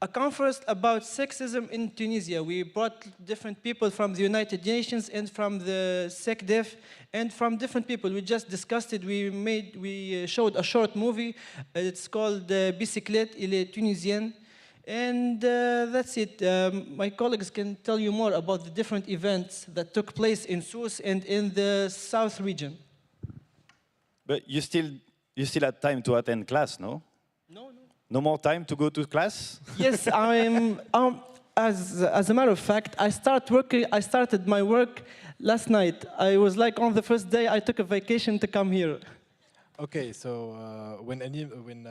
a conference about sexism in Tunisia. We brought different people from the United Nations and from the SecDef and from different people. We just discussed it. We showed a short movie. It's called Bicyclette, il est tunisien. And that's it. My colleagues can tell you more about the different events that took place in Sousse and in the South region. But you still had time to attend class, no? No. No more time to go to class? Yes, as a matter of fact, I started my work last night. I was like on the first day I took a vacation to come here. Okay, so when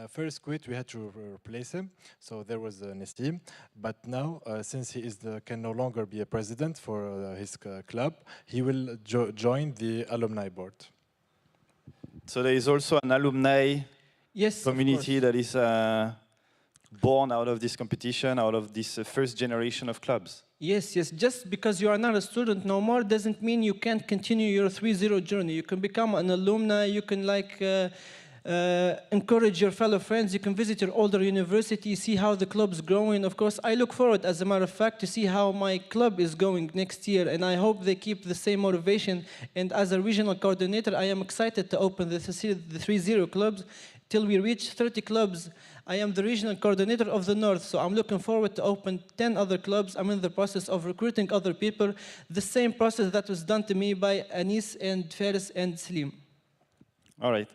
first quit, we had to replace him. So there was Nassim. But now, since he can no longer be a president for his club, he will join the alumni board. So there is also an alumni community that is born out of this competition, out of this first generation of clubs. Yes. Just because you are not a student no more doesn't mean you can't continue your 3.0 journey. You can become an alumni. You can encourage your fellow friends. You can visit your older university, see how the club's growing. Of course, I look forward, as a matter of fact, to see how my club is going next year, and I hope they keep the same motivation. And as a regional coordinator, I am excited to open the 3.0 clubs till we reach 30 clubs. I am the regional coordinator of the North, so I'm looking forward to open 10 other clubs. I'm in the process of recruiting other people. The same process that was done to me by Anis and Faris and Slim. All right.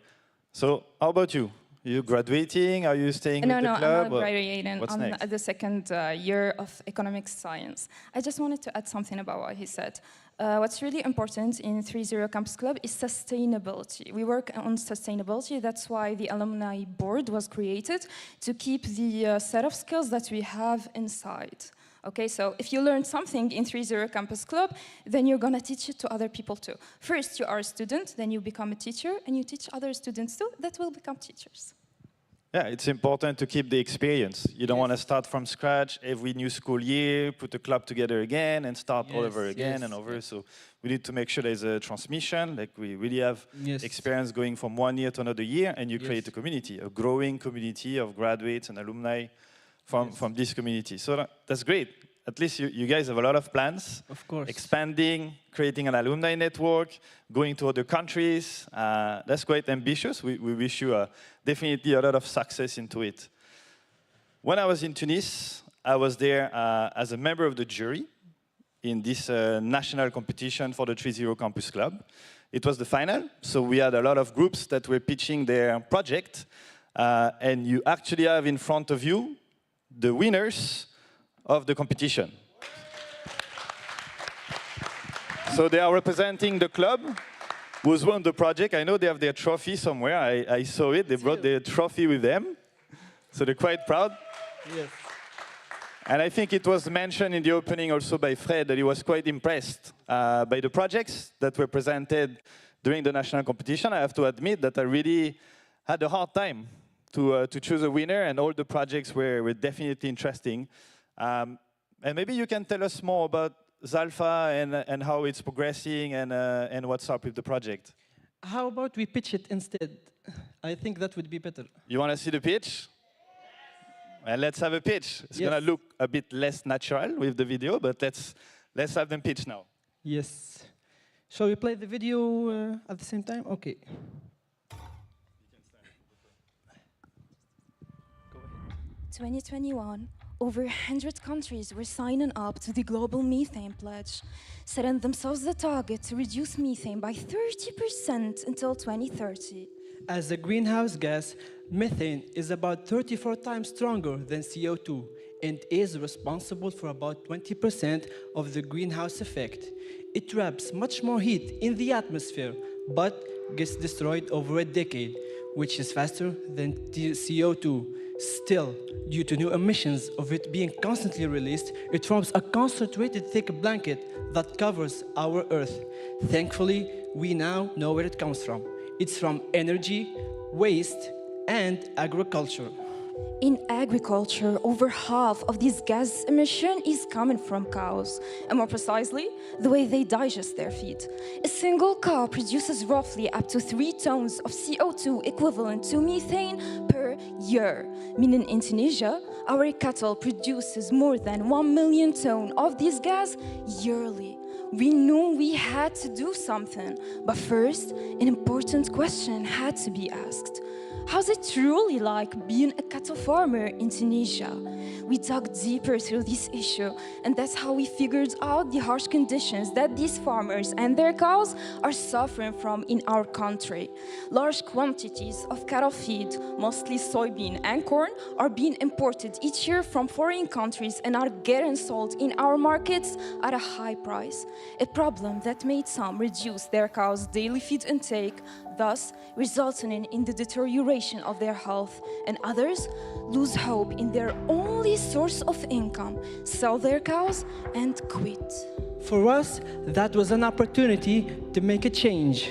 So how about you? Are you graduating? Are you staying No, with the no, club? I'm not graduating. What's I'm next? at the second year of economics science. I just wanted to add something about what he said. What's really important in 3.0 Campus Club is sustainability. We work on sustainability. That's why the alumni board was created, to keep the set of skills that we have inside. Okay, so if you learn something in 3.0 Campus Club, then you're going to teach it to other people too. First, you are a student, then you become a teacher, and you teach other students too, that will become teachers. Yeah, it's important to keep the experience. You don't want to start from scratch every new school year, put a club together again, and start all over again and over. So we need to make sure there's a transmission, like we really have experience going from one year to another year, and you create a community, a growing community of graduates and alumni from this community. So that's great. At least you guys have a lot of plans. Of course. Expanding, creating an alumni network, going to other countries. That's quite ambitious. We wish you definitely a lot of success into it. When I was in Tunis, I was there as a member of the jury in this national competition for the 3.0 Campus Club. It was the final, so we had a lot of groups that were pitching their project. And you actually have in front of you the winners of the competition. So they are representing the club who's won the project. I know they have their trophy somewhere. I saw it. They brought their trophy with them. So they're quite proud. Yes. And I think it was mentioned in the opening also by Fred that he was quite impressed by the projects that were presented during the national competition. I have to admit that I really had a hard time to choose a winner, and all the projects were definitely interesting. And maybe you can tell us more about Zalfa and how it's progressing and what's up with the project. How about we pitch it instead? I think that would be better. You want to see the pitch? Well, let's have a pitch. It's going to look a bit less natural with the video, but let's have them pitch now. Yes. Shall we play the video at the same time? Okay. 2021, over 100 countries were signing up to the Global Methane Pledge, setting themselves the target to reduce methane by 30% until 2030. As a greenhouse gas, methane is about 34 times stronger than CO2 and is responsible for about 20% of the greenhouse effect. It traps much more heat in the atmosphere, but gets destroyed over a decade, which is faster than CO2. Still, due to new emissions of it being constantly released, it forms a concentrated thick blanket that covers our Earth. Thankfully, we now know where it comes from. It's from energy, waste, and agriculture. In agriculture, over half of this gas emission is coming from cows, and more precisely, the way they digest their feed. A single cow produces roughly up to 3 tons of CO2 equivalent to methane per year, meaning in Tunisia, our cattle produces more than 1 million tons of this gas yearly. We knew we had to do something, but first, an important question had to be asked. How's it truly like being a cattle farmer in Tunisia? We dug deeper through this issue, and that's how we figured out the harsh conditions that these farmers and their cows are suffering from in our country. Large quantities of cattle feed, mostly soybean and corn, are being imported each year from foreign countries and are getting sold in our markets at a high price. A problem that made some reduce their cows' daily feed intake, thus resulting in the deterioration of their health, and others lose hope in their only source of income, sell their cows and quit. For us, that was an opportunity to make a change.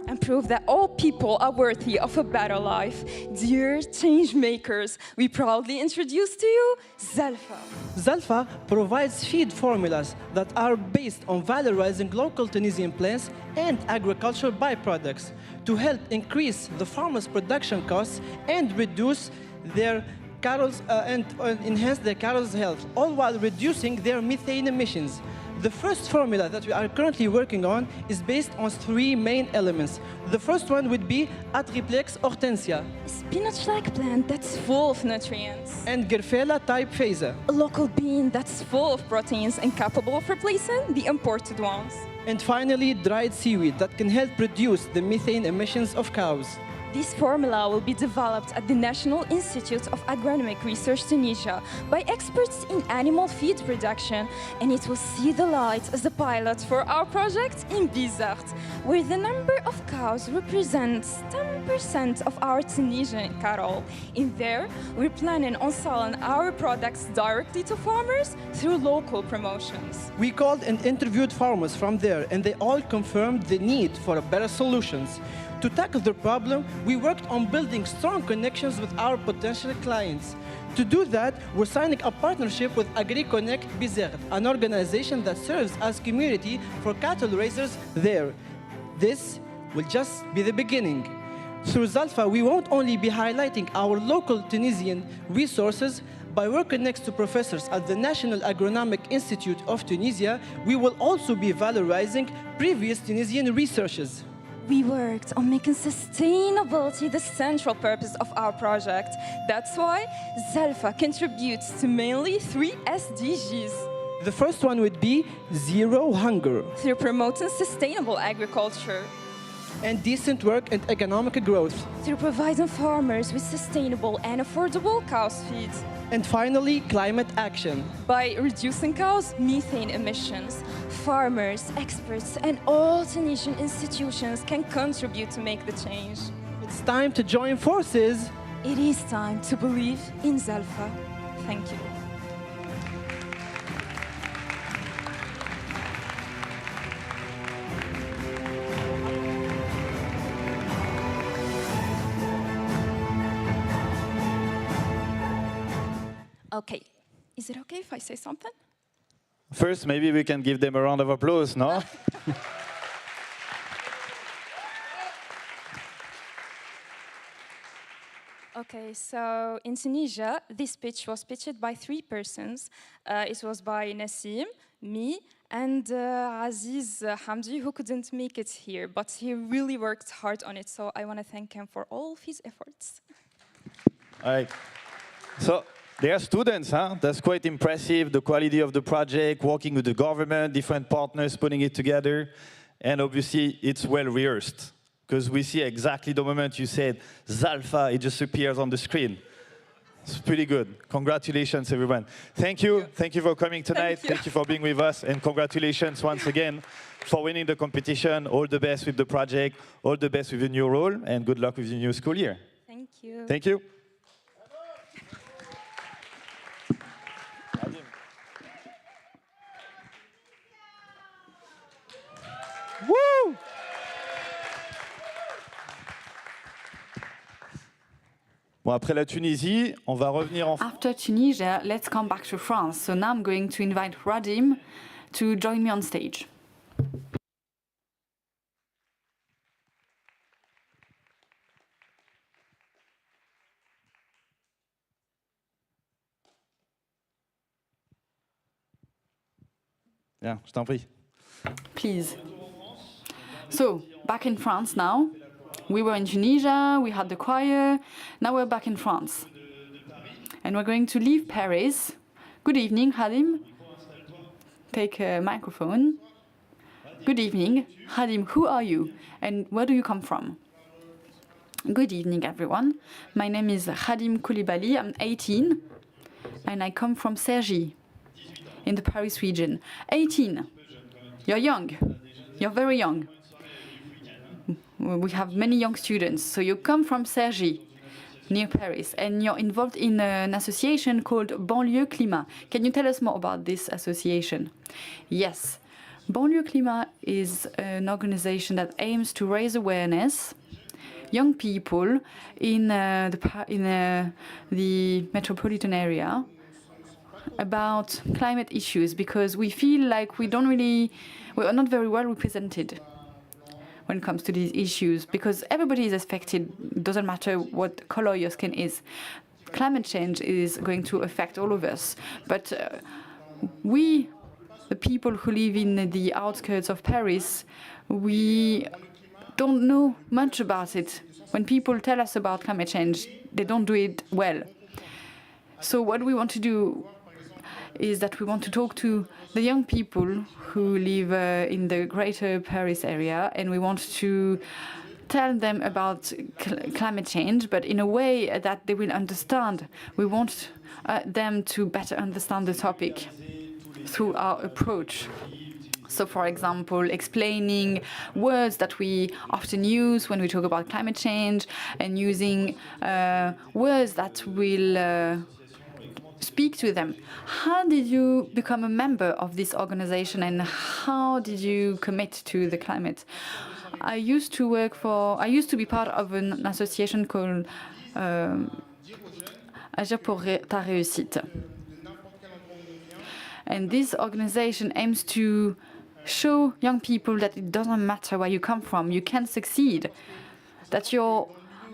And prove that all people are worthy of a better life. Dear change makers, we proudly introduce to you Zalfa. Zalfa provides feed formulas that are based on valorizing local Tunisian plants and agricultural byproducts to help increase the farmers' production costs and reduce their cattle's and enhance their cattle's health, all while reducing their methane emissions. The first formula that we are currently working on is based on 3 main elements. The first one would be Atriplex hortensia, A spinach-like plant that's full of nutrients. and Gerphella typephasa. A local bean that's full of proteins and capable of replacing the imported ones. And finally, dried seaweed that can help reduce the methane emissions of cows. This formula will be developed at the National Institute of Agronomic Research Tunisia by experts in animal feed production, and it will see the light as a pilot for our project in Bizerte, where the number of cows represents 10% of our Tunisian cattle. In there, we're planning on selling our products directly to farmers through local promotions. We called and interviewed farmers from there, and they all confirmed the need for better solutions. To tackle the problem, we worked on building strong connections with our potential clients. To do that, we're signing a partnership with AgriConnect Bizerte, an organization that serves as community for cattle raisers there. This will just be the beginning. Through Zalfa, we won't only be highlighting our local Tunisian resources. By working next to professors at the National Agronomic Institute of Tunisia, we will also be valorizing previous Tunisian researches. We worked on making sustainability the central purpose of our project. That's why Zalfa contributes to mainly 3 SDGs. The first one would be zero hunger, Through promoting sustainable agriculture, and decent work and economic growth. through providing farmers with sustainable and affordable cow's feed, And finally, climate action. by reducing cows' methane emissions. Farmers, experts, and all Tunisian institutions can contribute to make the change. It's time to join forces. It is time to believe in Zalfa. Thank you. Okay, is it okay if I say something? First, maybe we can give them a round of applause, no? Okay, so in Tunisia, this pitch was pitched by 3 persons. It was by Nassim, me, and Aziz Hamdi, who couldn't make it here, but he really worked hard on it, so I want to thank him for all of his efforts. All right. So they are students, huh? That's quite impressive, the quality of the project, working with the government, different partners, putting it together. And obviously, it's well rehearsed, because we see exactly the moment you said, Zalfa, it just appears on the screen. It's pretty good. Congratulations, everyone. Thank you. Thank you for coming tonight. Thank you for being with us. And congratulations once again for winning the competition. All the best with the project. All the best with your new role. And good luck with your new school year. Thank you. Thank you. Woo! Bon, après la Tunisie, on va revenir en France. After Tunisia, let's come back to France. So now I'm going to invite Radim to join me on stage. Bien, je t'en prie. Please. So, back in France now. We were in Tunisia, we had the choir, now we're back in France. And we're going to leave Paris. Good evening, Hadim. Take a microphone. Good evening. Hadim, who are you? And where do you come from? Good evening, everyone. My name is Hadim Koulibaly. I'm 18, and I come from Cergy, in the Paris region. 18. You're young. You're very young. We have many young students. So you come from Cergy, near Paris, and you're involved in an association called Banlieue Climat. Can you tell us more about this association? Yes. Banlieue Climat is an organization that aims to raise awareness, young people in the metropolitan area, about climate issues, because we feel like we are not very well represented when it comes to these issues, because everybody is affected. It doesn't matter what color your skin is. Climate change is going to affect all of us, but we the people who live in the outskirts of Paris, we don't know much about it. When people tell us about climate change, they don't do it well. So what we want to do is that we want to talk to the young people who live in the greater Paris area, and we want to tell them about climate change, but in a way that they will understand. We want them to better understand the topic through our approach. So, for example, explaining words that we often use when we talk about climate change, and using words that will speak to them. How did you become a member of this organization, and how did you commit to the climate? I used to be part of an association called Agir pour ta réussite. And this organization aims to show young people that it doesn't matter where you come from, you can succeed, that you're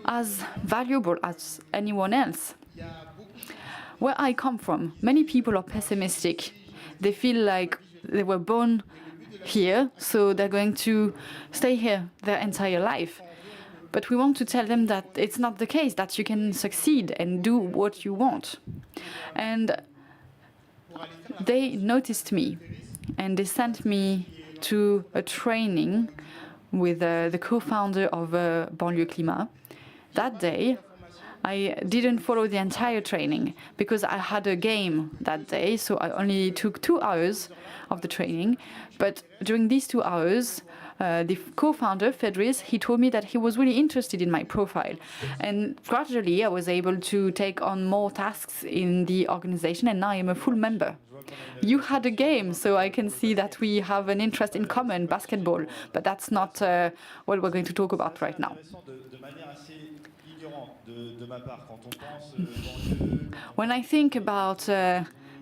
as valuable as anyone else. Where I come from, many people are pessimistic. They feel like they were born here, so they're going to stay here their entire life. But we want to tell them that it's not the case, that you can succeed and do what you want. And they noticed me, and they sent me to a training with the co-founder of Banlieue Climat. That day, I didn't follow the entire training because I had a game that day, so I only took 2 hours of the training. But during these 2 hours, the co-founder, Fedris, he told me that he was really interested in my profile. And gradually, I was able to take on more tasks in the organization, and now I'm a full member. You had a game, so I can see that we have an interest in common, basketball, but that's not what we're going to talk about right now. When I think about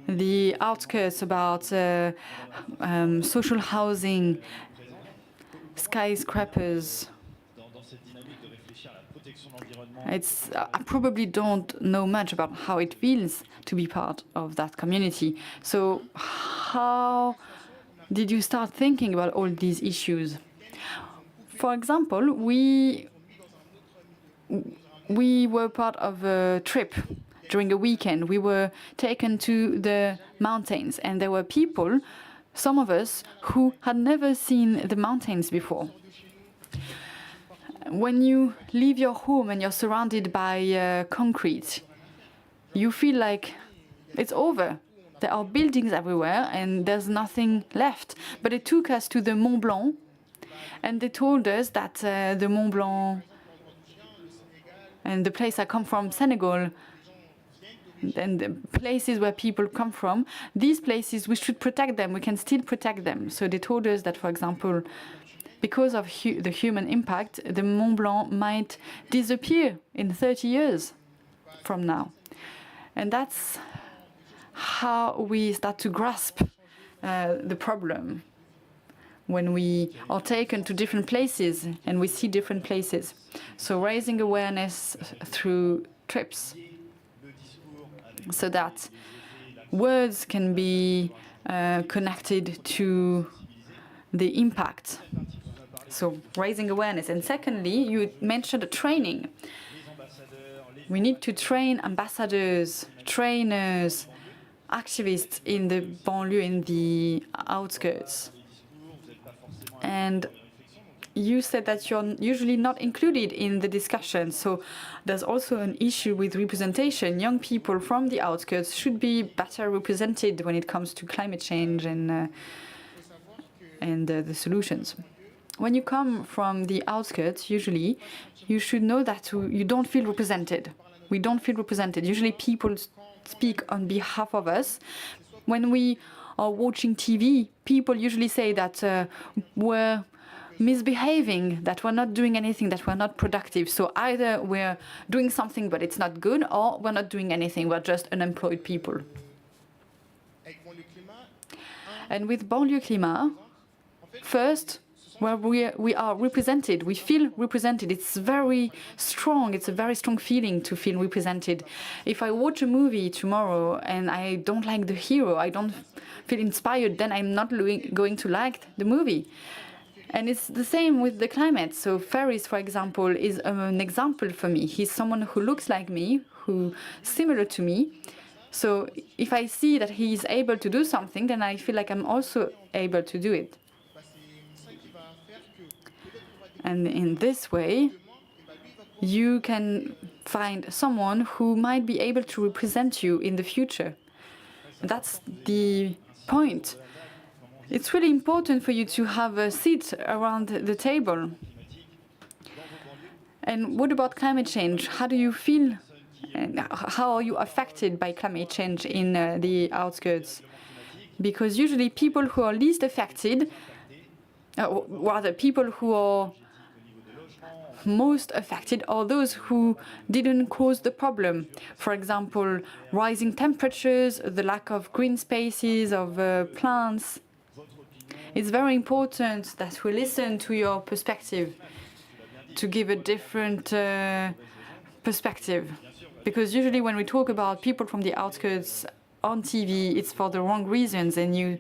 the outskirts, about social housing, skyscrapers, I probably don't know much about how it feels to be part of that community. So how did you start thinking about all these issues? For example, we were part of a trip during a weekend. We were taken to the mountains, and there were people, some of us, who had never seen the mountains before. When you leave your home and you're surrounded by concrete, you feel like it's over. There are buildings everywhere and there's nothing left. But it took us to the Mont Blanc, and they told us that the Mont Blanc and the place I come from, Senegal, and the places where people come from, these places, we should protect them. We can still protect them. So they told us that, for example, because of the human impact, the Mont Blanc might disappear in 30 years from now. And that's how we start to grasp the problem, when we are taken to different places and we see different places. So raising awareness through trips, so that words can be connected to the impact. So raising awareness. And secondly, you mentioned a training. We need to train ambassadors, trainers, activists in the banlieue, in the outskirts. And you said that you're usually not included in the discussion. So there's also an issue with representation. Young people from the outskirts should be better represented when it comes to climate change and the solutions. When you come from the outskirts, usually, you should know that you don't feel represented. We don't feel represented. Usually people speak on behalf of us. When we are watching TV, people usually say that we're misbehaving, that we're not doing anything, that we're not productive. So either we're doing something but it's not good, or we're not doing anything, we're just unemployed people. And with Banlieue Climat, first, where we are represented. We feel represented. It's very strong. It's a very strong feeling to feel represented. If I watch a movie tomorrow and I don't like the hero, I don't feel inspired, then I'm not going to like the movie. And it's the same with the climate. So Ferris, for example, is an example for me. He's someone who looks like me, who similar to me. So if I see that he is able to do something, then I feel like I'm also able to do it. And in this way, you can find someone who might be able to represent you in the future. That's the point. It's really important for you to have a seat around the table. And what about climate change? How do you feel? And how are you affected by climate change in the outskirts? Because usually people who are least affected, rather people who are most affected are those who didn't cause the problem. For example, rising temperatures, the lack of green spaces, of plants. It's very important that we listen to your perspective, to give a different perspective. Because usually when we talk about people from the outskirts on TV, it's for the wrong reasons. And you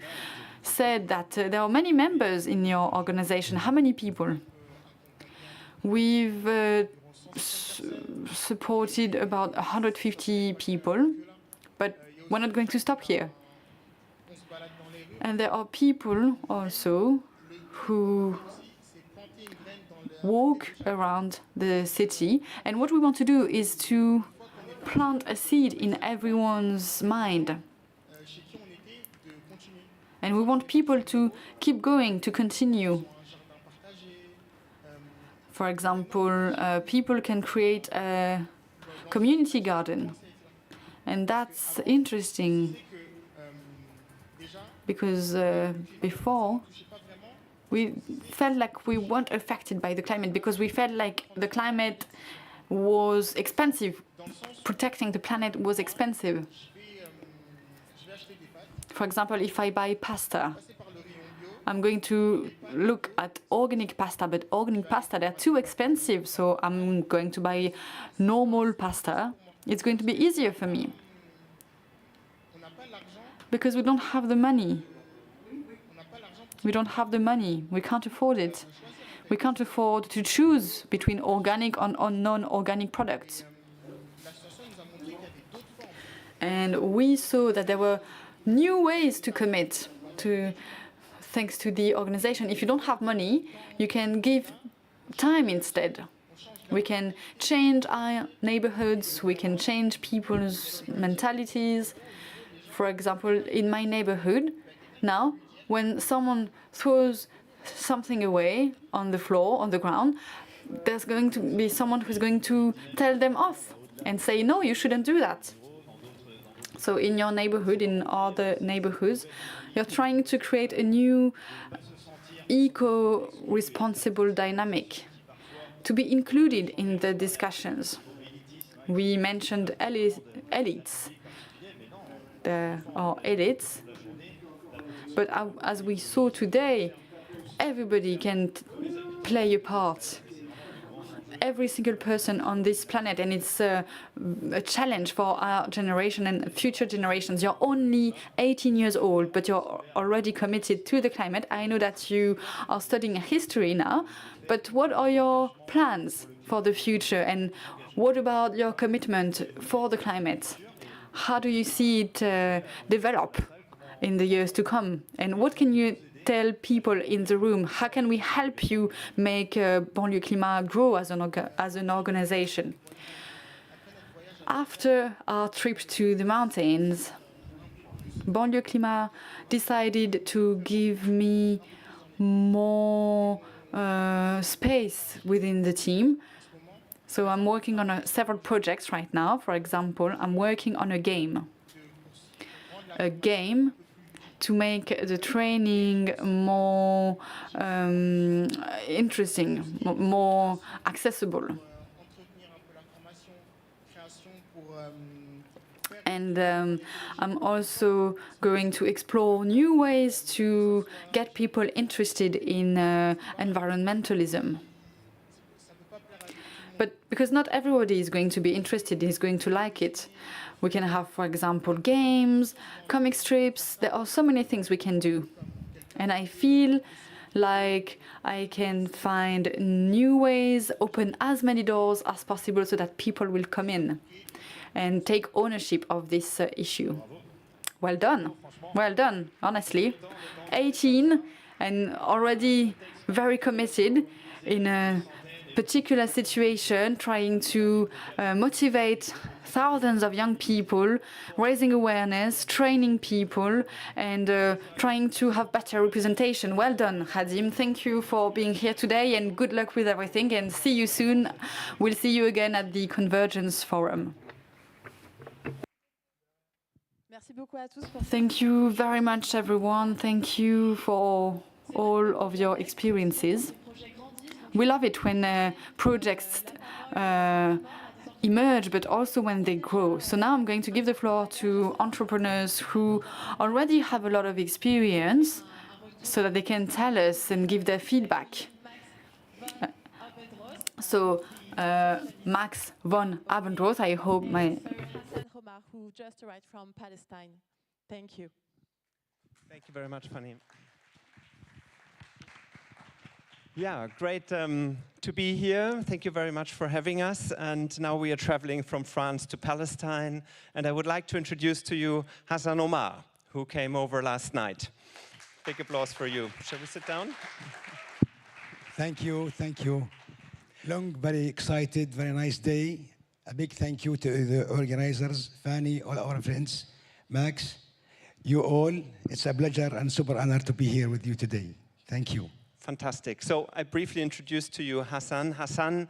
said that there are many members in your organization. How many people? We've supported about 150 people, but we're not going to stop here. And there are people also who walk around the city. And what we want to do is to plant a seed in everyone's mind. And we want people to keep going, to continue. For example, people can create a community garden. And that's interesting because before we felt like we weren't affected by the climate because we felt like the climate was expensive. Protecting the planet was expensive. For example, if I buy pasta, I'm going to look at organic pasta, but organic pasta, they're too expensive, so I'm going to buy normal pasta. It's going to be easier for me. Because we don't have the money. We don't have the money. We can't afford it. We can't afford to choose between organic and non-organic products. And we saw that there were new ways to commit to, thanks to the organization. If you don't have money, you can give time instead. We can change our neighborhoods, we can change people's mentalities. For example, in my neighborhood, now, when someone throws something away on the floor, on the ground, there's going to be someone who's going to tell them off and say, no, you shouldn't do that. So in your neighborhood, in other neighborhoods, you're trying to create a new eco-responsible dynamic to be included in the discussions. We mentioned elites. There are elites, but as we saw today, everybody can play a part. Every single person on this planet, and it's a challenge for our generation and future generations. You're only 18 years old, but you're already committed to the climate. I know that you are studying history now, but what are your plans for the future, and what about your commitment for the climate? How do you see it develop in the years to come, and what can you tell people in the room? How can we help you make Banlieue Climat grow as an organization? After our trip to the mountains, Banlieue Climat decided to give me more space within the team. So I'm working on several projects right now. For example, I'm working on a game to make the training more interesting, more accessible. And I'm also going to explore new ways to get people interested in environmentalism. But because not everybody is going to be interested, is going to like it. We can have, for example, games, comic strips. There are so many things we can do. And I feel like I can find new ways, open as many doors as possible so that people will come in and take ownership of this issue. Well done, honestly. 18 and already very committed in a particular situation, trying to motivate thousands of young people, raising awareness, training people, and trying to have better representation. Well done, Hadim. Thank you for being here today, and good luck with everything, and see you soon. We'll see you again at the Convergence Forum. Thank you very much, everyone. Thank you for all of your experiences. We love it when projects emerge, but also when they grow. So now I'm going to give the floor to entrepreneurs who already have a lot of experience so that they can tell us and give their feedback. So Max von Abendroth, I hope my... who just arrived from Palestine. Thank you. Thank you very much, Fanny. Yeah, great to be here. Thank you very much for having us. And now we are traveling from France to Palestine. And I would like to introduce to you Hassan Omar, who came over last night. Big applause for you. Shall we sit down? Thank you, thank you. Long, very excited, very nice day. A big thank you to the organizers, Fanny, all our friends, Max, you all. It's a pleasure and super honor to be here with you today. Thank you. Fantastic. So I briefly introduced to you Hassan. Hassan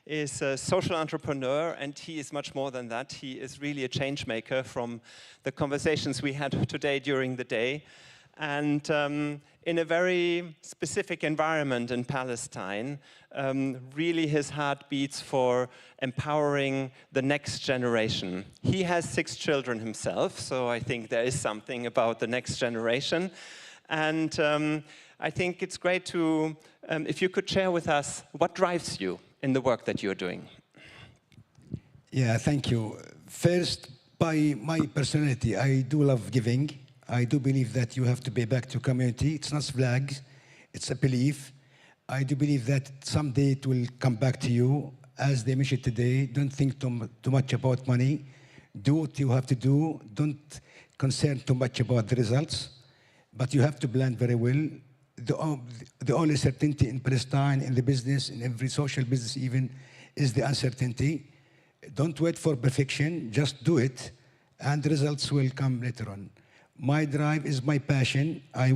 is a social entrepreneur, and he is much more than that. He is really a change maker from the conversations we had today during the day. And in a very specific environment in Palestine, really his heart beats for empowering the next generation. He has 6 children himself, so I think there is something about the next generation. And I think it's great to, if you could share with us what drives you in the work that you're doing. Yeah, thank you. First, by my personality, I do love giving. I do believe that you have to pay back to community. It's not flags, it's a belief. I do believe that someday it will come back to you. As they mentioned today, don't think too much about money. Do what you have to do. Don't concern too much about the results. But you have to plan very well. The only certainty in Palestine, in the business, in every social business even, is the uncertainty. Don't wait for perfection, just do it, and the results will come later on. My drive is my passion. I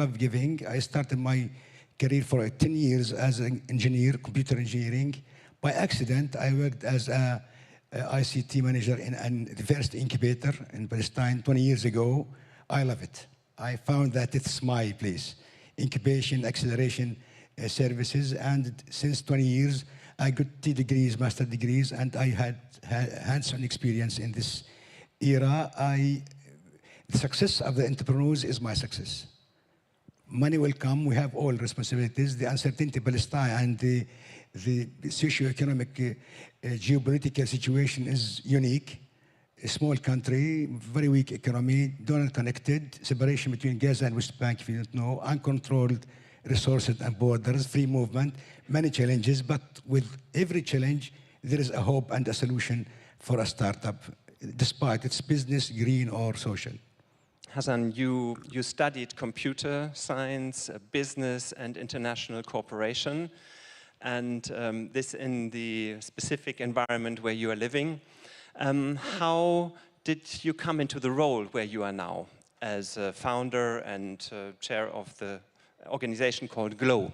love giving. I started my career for 10 years as an engineer, computer engineering. By accident, I worked as a ICT manager in the first incubator in Palestine 20 years ago. I love it. I found that it's my place. Incubation, acceleration services, and since 20 years, I got 2 degrees, master degrees, and I had hands-on experience in this era. The success of the entrepreneurs is my success. Money will come, we have all responsibilities. The uncertainty in Palestine and the socio-economic geopolitical situation is unique. A small country, very weak economy, donor connected, separation between Gaza and West Bank, if you don't know, uncontrolled resources and borders, free movement, many challenges, but with every challenge, there is a hope and a solution for a startup, despite its business, green or social. Hassan, you studied computer science, business, and international cooperation, and this in the specific environment where you are living. How did you come into the role where you are now as a founder and chair of the organization called GLOW?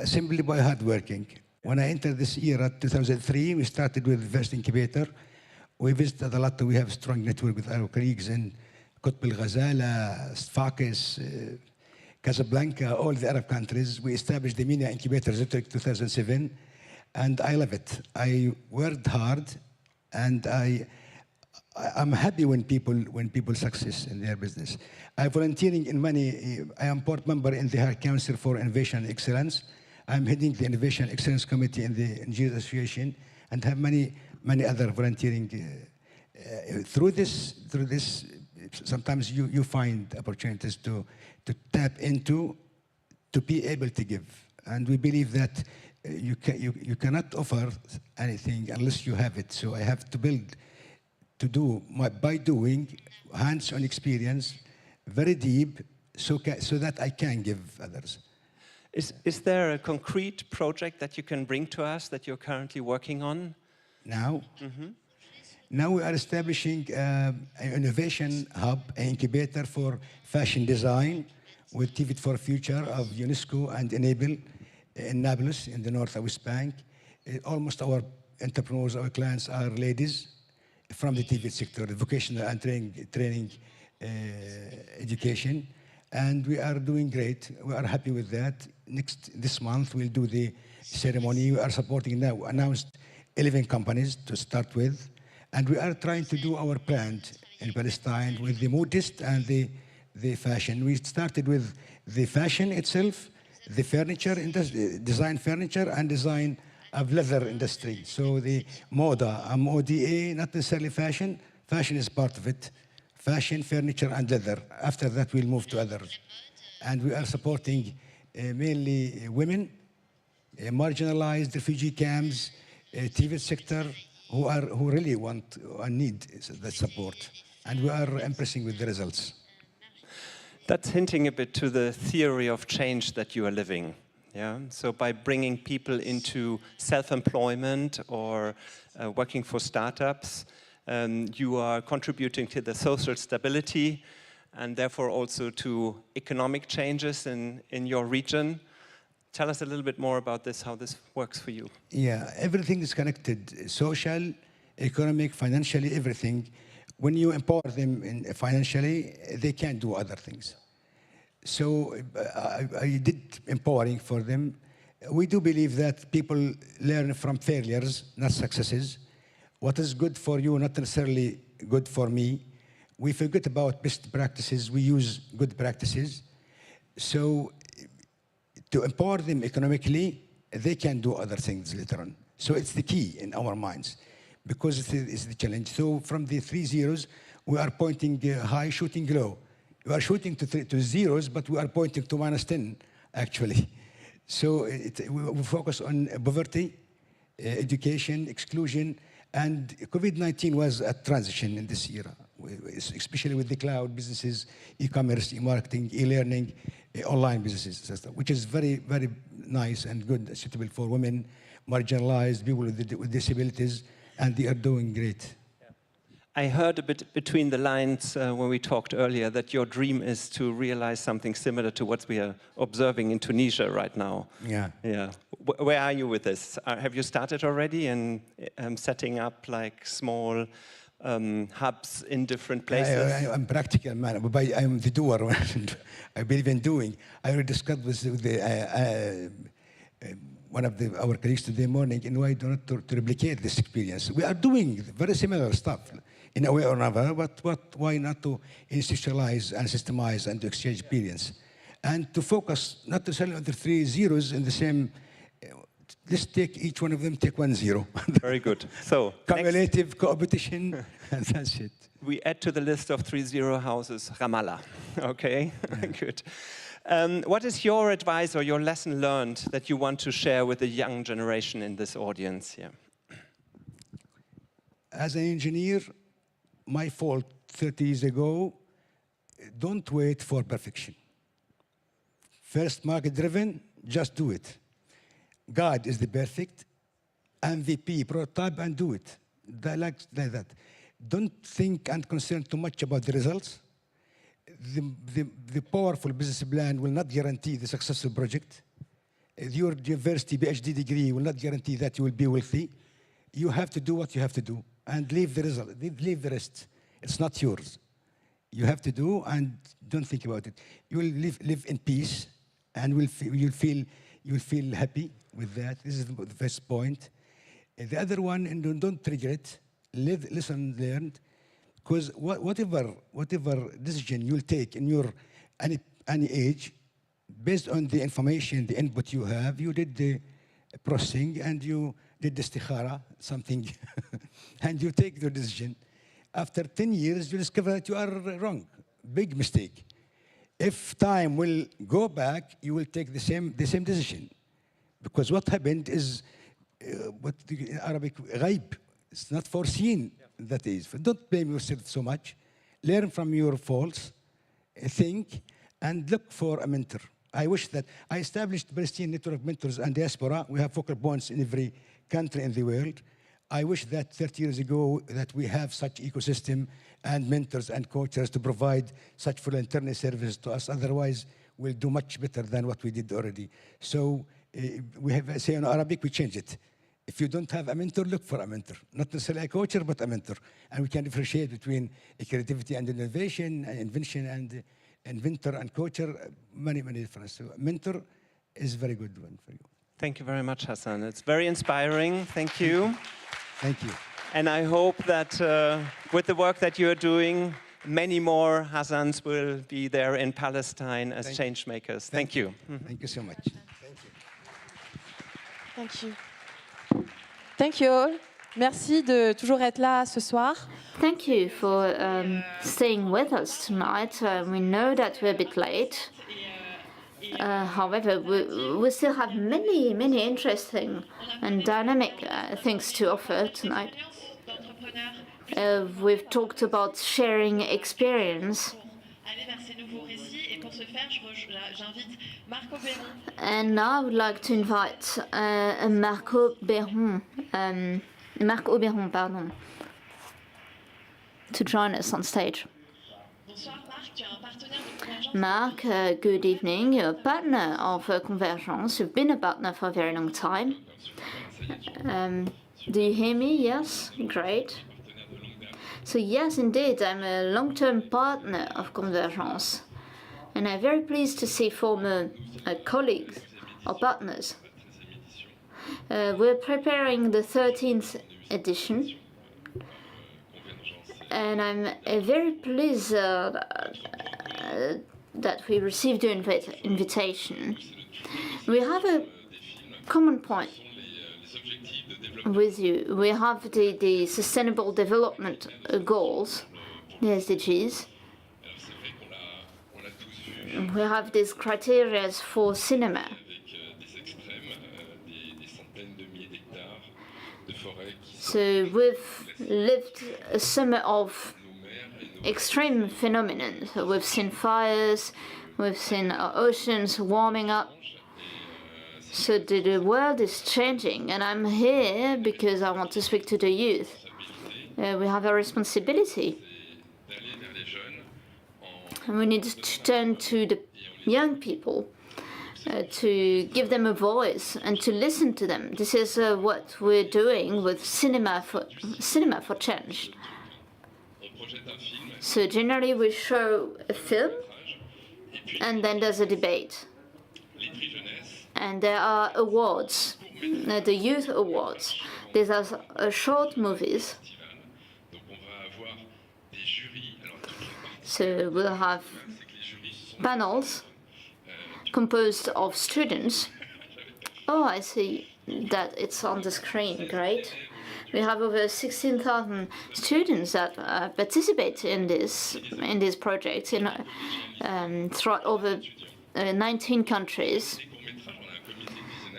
Simply by hard working. When I entered this era, 2003, we started with the first incubator. We visited a lot. We have a strong network with our colleagues in Qutb al-Ghazala, Sfax, Casablanca, all the Arab countries. We established the MENA Incubator in 2007, and I love it. I worked hard, and I'm happy when people success in their business. I'm volunteering in many. I am board member in the High Council for Innovation and Excellence. I'm heading the Innovation Excellence Committee in the NGO Association, and have many other volunteering. Through this, sometimes you find opportunities to tap into, to be able to give, and we believe that you cannot offer anything unless you have it. So I have to build. To do by doing hands-on experience, very deep, so that I can give others. Is there a concrete project that you can bring to us that you're currently working on? Now? Now we are establishing an innovation hub, an incubator for fashion design with TVET for Future of UNESCO and Enable in Nablus in the North West Bank. Almost our entrepreneurs, our clients are ladies from the TVET sector, the vocational and training education, and we are doing great. We are happy with that. This month we'll do the ceremony. We are supporting now announced 11 companies to start with, and we are trying to do our brand in Palestine with the modest and the fashion. We started with the fashion itself, the furniture, design furniture and design of leather industry. So the moda, MODA, not necessarily fashion. Fashion is part of it. Fashion, furniture, and leather. After that, we'll move to others. And we are supporting mainly women, marginalized refugee camps, TVET sector, who really want and need that support. And we are impressing with the results. That's hinting a bit to the theory of change that you are living. Yeah? So by bringing people into self-employment or working for startups, you are contributing to the social stability and therefore also to economic changes in your region. Tell us a little bit more about this, how this works for you. Yeah, everything is connected, social, economic, financially, everything. When you empower them financially, they can do other things. So I did empowering for them. We do believe that people learn from failures, not successes. What is good for you, not necessarily good for me. We forget about best practices, we use good practices. So to empower them economically, they can do other things later on. So it's the key in our minds, because it's the challenge. So from the 3 zeros, we are pointing high, shooting low. We are shooting to zeros, but we are pointing to -10, actually. So we focus on poverty, education, exclusion, and COVID-19 was a transition in this era, especially with the cloud businesses, e-commerce, e-marketing, e-learning, online businesses, which is very, very nice and good, suitable for women, marginalized, people with disabilities, and they are doing great. I heard a bit between the lines when we talked earlier that your dream is to realize something similar to what we are observing in Tunisia right now. Yeah. Yeah. Where are you with this? Have you started already in setting up like small hubs in different places? I'm a practical man, but I'm the doer. I believe in doing. I already discussed with one of our colleagues today morning, and why not to replicate this experience? We are doing very similar stuff in a way or another, but why not to institutionalize and systemize and to exchange experience? And to focus not necessarily on the 3 zeros in the same, let's take each one of them, take 1 zero. Very good. So cumulative competition, and that's it. We add to the list of 3 zero houses, Ramallah. Okay, good. What is your advice or your lesson learned that you want to share with the young generation in this audience here? As an engineer, my fault 30 years ago, don't wait for perfection. First, market-driven, just do it. God is the perfect, MVP, prototype, and do it. Like that. Don't think and concern too much about the results. The powerful business plan will not guarantee the successful project. Your university PhD degree will not guarantee that you will be wealthy. You have to do what you have to do and leave the result, leave the rest. It's not yours. You have to do and don't think about it. You will live in peace and you'll feel happy with that. This is the first point. The other one, and don't regret, listen, learn. Because whatever decision you'll take in your any age, based on the information, the input you have, you did the processing and you did the istikhara, something, and you take the decision. After 10 years, you discover that you are wrong. Big mistake. If time will go back, you will take the same decision. Because what happened is, what in Arabic, ghaib. It's not foreseen, that is. Don't blame yourself so much. Learn from your faults, think, and look for a mentor. I wish that I established Palestinian Network of Mentors and Diaspora. We have focal points in every country in the world. I wish that 30 years ago that we have such ecosystem and mentors and coaches to provide such voluntary service to us. Otherwise, we'll do much better than what we did already. So we have a say in Arabic, we change it. If you don't have a mentor, look for a mentor. Not necessarily a coach, but a mentor. And we can differentiate between creativity and innovation, and invention and inventor and coacher, many differences. So mentor is a very good one for you. Thank you very much, Hassan. It's very inspiring. Thank you. Thank you. And I hope that with the work that you're doing, many more Hassans will be there in Palestine as change makers. Thank you. Thank you so much. Thank you. Thank you all. Merci de toujours être là ce soir. Thank you for staying with us tonight. We know that we're a bit late. However, we still have many interesting and dynamic things to offer tonight. We've talked about sharing experience. And now I would like to invite Marc Oberon, to join us on stage. Marc, good evening. You're a partner of Convergence. You've been a partner for a very long time. Do you hear me? Yes? Great. So yes, indeed, I'm a long-term partner of Convergence. And I'm very pleased to see former colleagues or partners. We're preparing the 13th edition. And I'm very pleased that we received your invitation. We have a common point with you. We have the Sustainable Development Goals, the SDGs. We have these criteria for cinema. So we've lived a summer of extreme phenomena. So we've seen fires, we've seen oceans warming up. So the world is changing, and I'm here because I want to speak to the youth. We have a responsibility. And we need to turn to the young people to give them a voice and to listen to them. This is what we're doing with Cinema for Change. So generally we show a film and then there's a debate. And there are awards, the Youth Awards. These are short movies. So we'll have panels composed of students. Oh, I see that it's on the screen. Great. We have over 16,000 students that participate in this project throughout over 19 countries.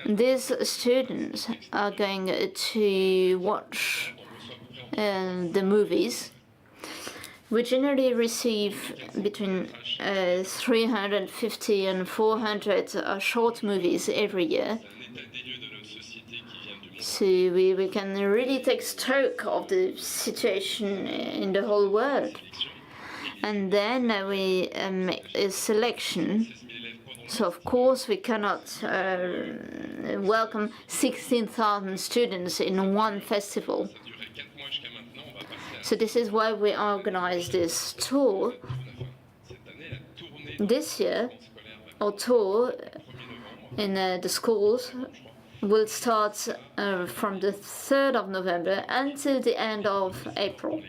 These students are going to watch the movies. We generally receive between 350 and 400 short movies every year. So we can really take stock of the situation in the whole world. And then we make a selection. So of course we cannot welcome 16,000 students in one festival. So this is why we organize this tour. This year, our tour in the schools will start from the 3rd of November until the end of April.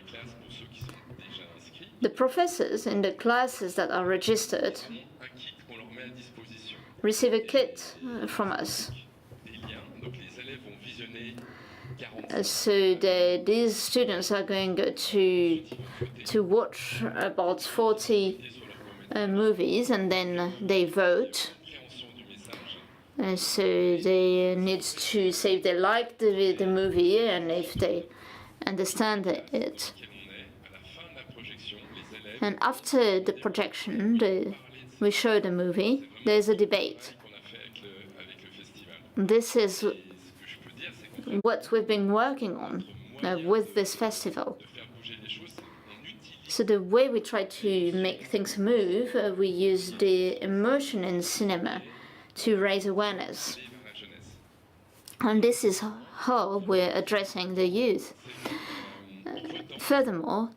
The professors in the classes that are registered receive a kit from us. So these students are going to watch about 40 movies, and then they vote. So they need to say if they like the movie and if they understand it. And after the projection, we show the movie, there's a debate. This is what we've been working on with this festival. So the way we try to make things move, we use the emotion in cinema to raise awareness. And this is how we're addressing the youth. Furthermore,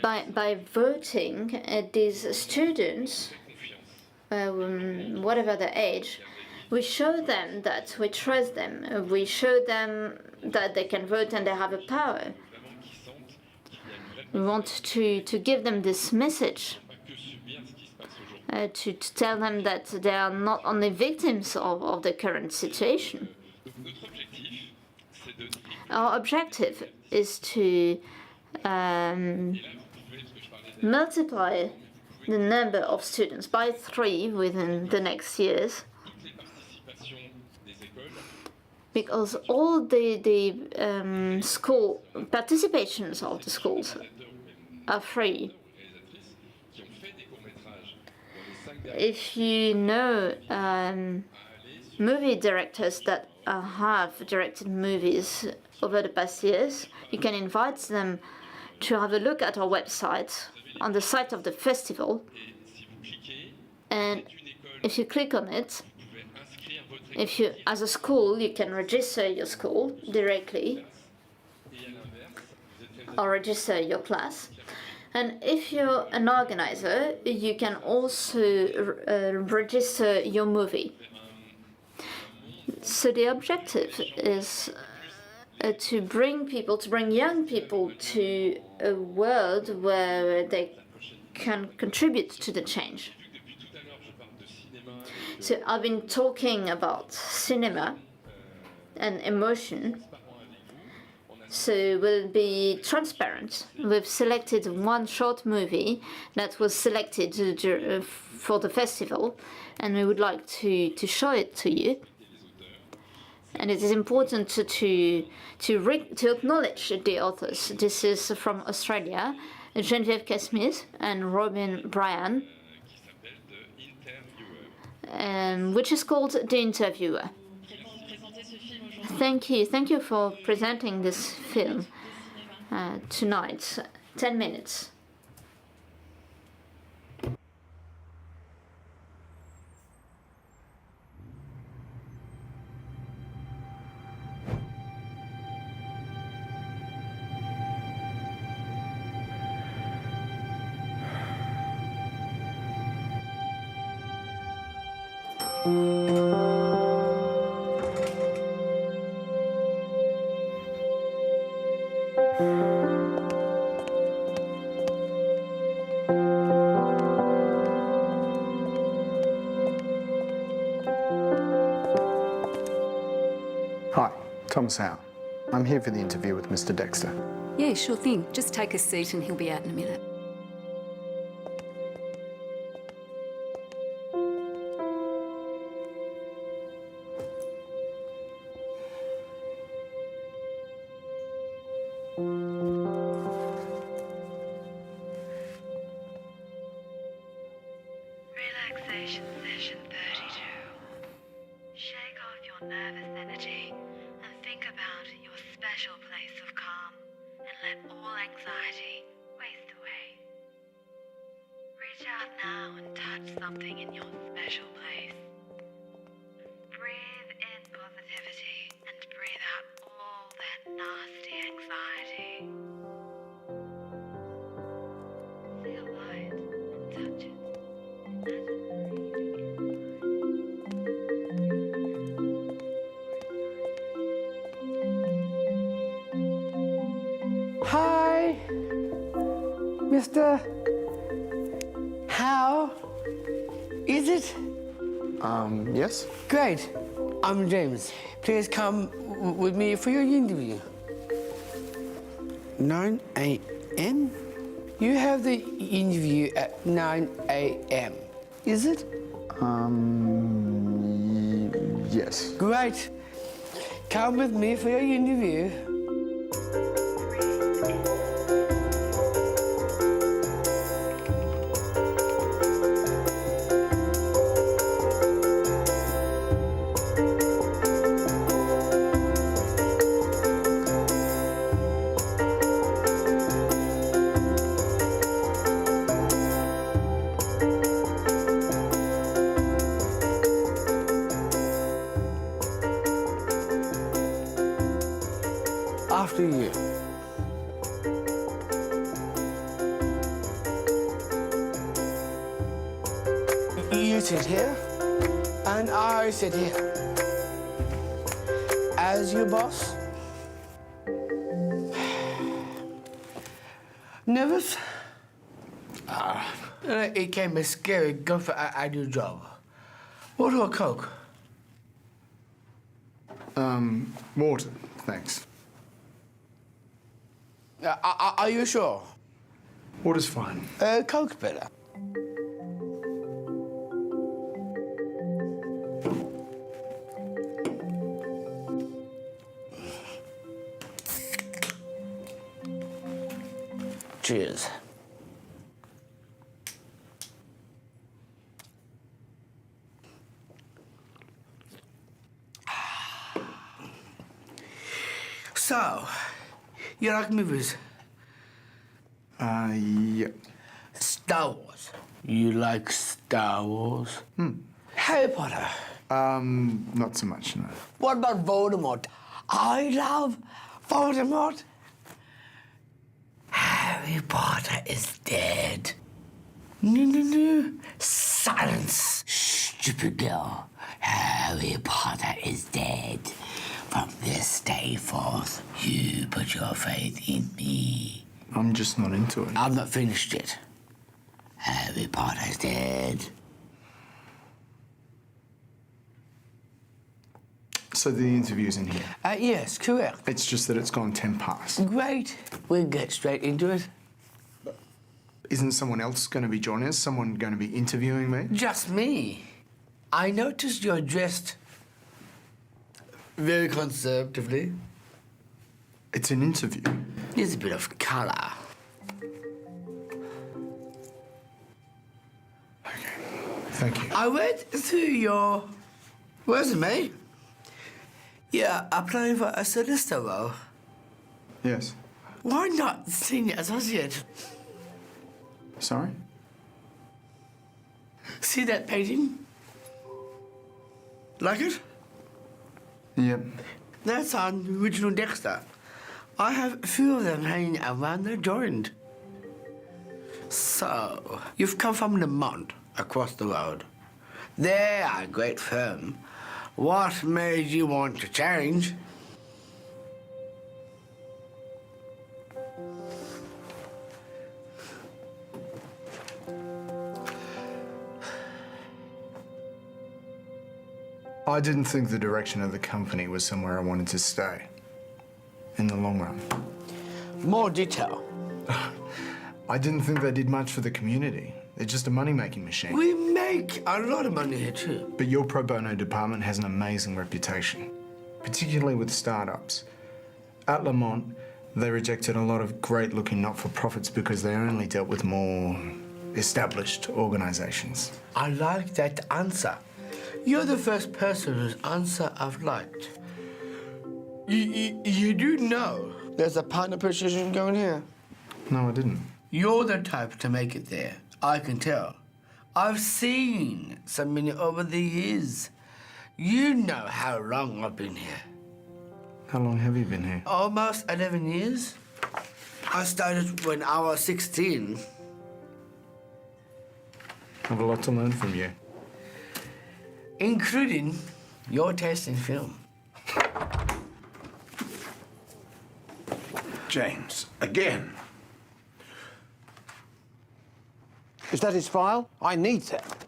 by voting, these students, whatever their age, we show them that we trust them. We show them that they can vote and they have a power. We want to give them this message, to tell them that they are not only victims of the current situation. Our objective is to multiply the number of students by 3 within the next years, because all the school participations of the schools are free. If you know movie directors that have directed movies over the past years, you can invite them to have a look at our website, on the site of the festival. And if you click on it, if you, as a school, you can register your school directly or register your class. And if you're an organizer, you can also register your movie. So the objective is to bring young people to a world where they can contribute to the change. So I've been talking about cinema and emotion. So we'll be transparent. We've selected one short movie that was selected for the festival, and we would like to show it to you. And it is important to acknowledge the authors. This is from Australia, Geneviève K-Smith and Robin Bryan, which is called The Interviewer. Thank you for presenting this film tonight. 10 minutes. Hi, Thomas Howe. I'm here for the interview with Mr. Dexter. Yeah, sure thing. Just take a seat and he'll be out in a minute. Relaxation session 32. Shake off your nervous energy and think about your special place of calm and let all anxiety waste away. Reach out now and touch something in your special place. Breathe in positivity and breathe out all that nasty anxiety. Feel light and touch it. Hi, Mr. How is it? Yes? Great. I'm James. Please come with me for your interview. 9 a.m.? You have the interview at 9 a.m., is it? Yes. Great. Come with me for your interview. After you. You sit here, and I sit here. As your boss. Nervous? It can be scary. Go for I do job. Water or Coke? Water, thanks. Are you sure? Water's fine. Coke's better. Cheers. So, you like movies? Yeah. Star Wars. You like Star Wars? Harry Potter. Not so much, no. What about Voldemort? I love Voldemort. Harry Potter is dead. No. Silence, stupid girl. Harry Potter is dead. From this day forth, you put your faith in me. I'm just not into it. I'm not finished yet. Harry Potter is dead. So the interview's in here? Yes, correct. It's just that it's gone 10 past. Great. We'll get straight into it. Isn't someone else going to be joining us? Someone going to be interviewing me? Just me. I noticed you're dressed very conservatively. It's an interview. There's a bit of colour. Thank you. I read through your resume. You're applying for a solicitor role. Yes. Why not senior associate? Sorry? See that painting? Like it? Yep. That's on the original Dexter. I have a few of them hanging around the joint. So, you've come from Lamont, across the road. They're a great firm. What made you want to change? I didn't think the direction of the company was somewhere I wanted to stay. In the long run. More detail. I didn't think they did much for the community. They're just a money-making machine. We make a lot of money here, too. But your pro bono department has an amazing reputation, particularly with startups. At Lamont, they rejected a lot of great-looking not-for-profits because they only dealt with more established organizations. I like that answer. You're the first person whose answer I've liked. You do know there's a partner position going here? No, I didn't. You're the type to make it there. I can tell. I've seen so many over the years. You know how long I've been here. How long have you been here? Almost 11 years. I started when I was 16. I have a lot to learn from you. Including your taste in film. James, again. Is that his file? I need that.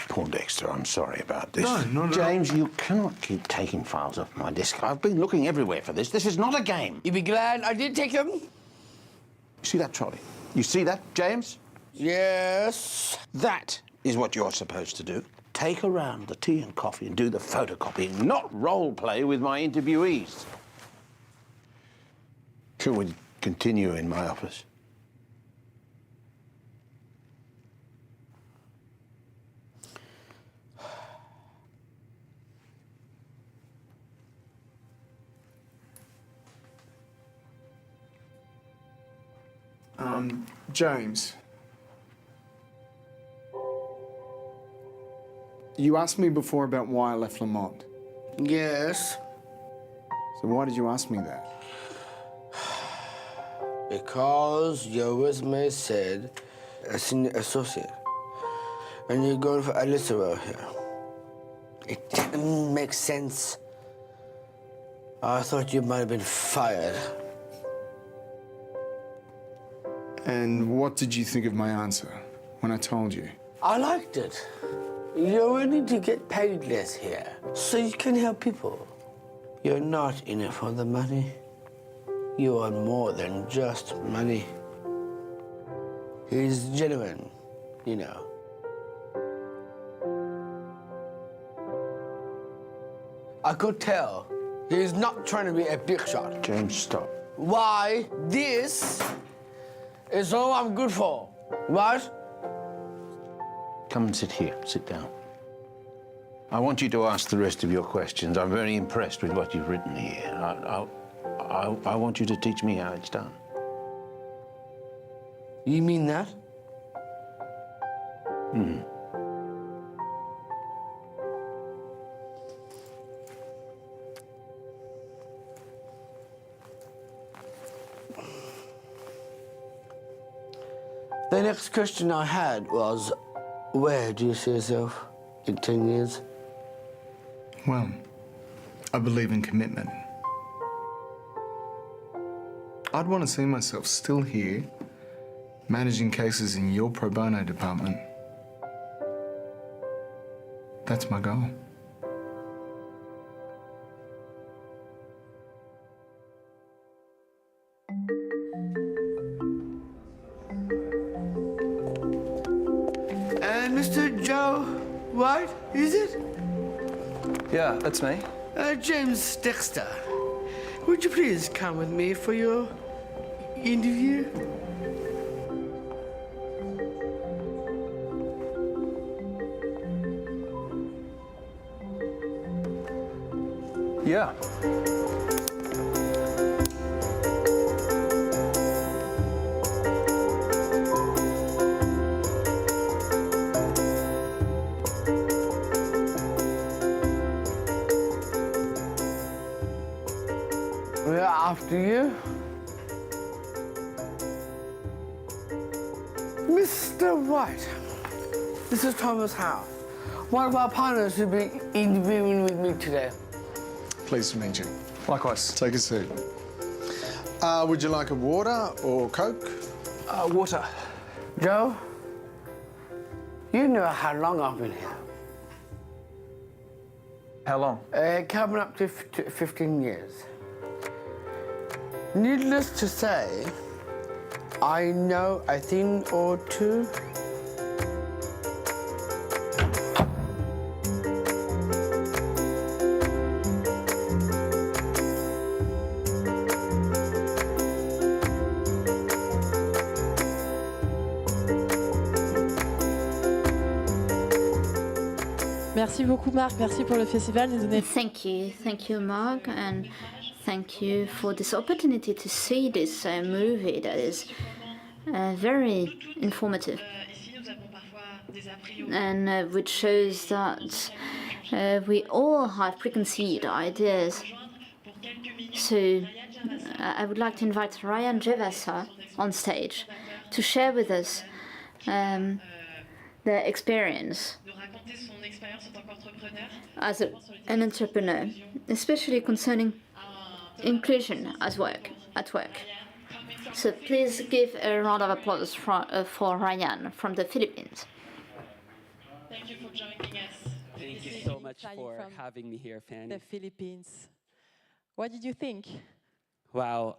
Paul Dexter, I'm sorry about this. No, not at all. James, you cannot keep taking files off my desk. I've been looking everywhere for this. This is not a game. You'll be glad I did take them. See that trolley? You see that, James? Yes. That is what you're supposed to do. Take around the tea and coffee and do the photocopying, not role play with my interviewees. Shall we continue in my office? James. You asked me before about why I left Lamont. Yes. So why did you ask me that? Because your resume said a senior associate, and you're going for a lister role here. It didn't make sense. I thought you might have been fired. And what did you think of my answer when I told you? I liked it. You're willing to get paid less here, so you can help people. You're not in it for the money. You are more than just money. He's genuine, you know. I could tell he's not trying to be a big shot. James, stop. Why? This is all I'm good for, right? Come and sit here. Sit down. I want you to ask the rest of your questions. I'm very impressed with what you've written here. I want you to teach me how it's done. You mean that? Hmm. The next question I had was, where do you see yourself in 10 years? Well, I believe in commitment. I'd want to see myself still here, managing cases in your pro bono department. That's my goal. And Mr. Joe White, is it? Yeah, that's me. James Dexter, would you please come with me for your interview? Yeah. We're after you. Mr. White, this is Thomas Howe, one of our partners who'll be interviewing with me today. Pleased to meet you. Likewise. Take a seat. Would you like a water or Coke? Water. Joe, you know how long I've been here. How long? Coming up to 15 years. Needless to say, I know a thing or two. Merci beaucoup, Marc. Merci pour le festival. Thank you, Mark, and thank you for this opportunity to see this movie that is very informative and which shows that we all have preconceived ideas. So I would like to invite Ryan Jevasa on stage to share with us their experience as an entrepreneur, especially concerning inclusion at work. So please give a round of applause for Ryan from the Philippines. Thank you for joining us. Thank you so much for having me here, Fanny. The Philippines. What did you think? Wow.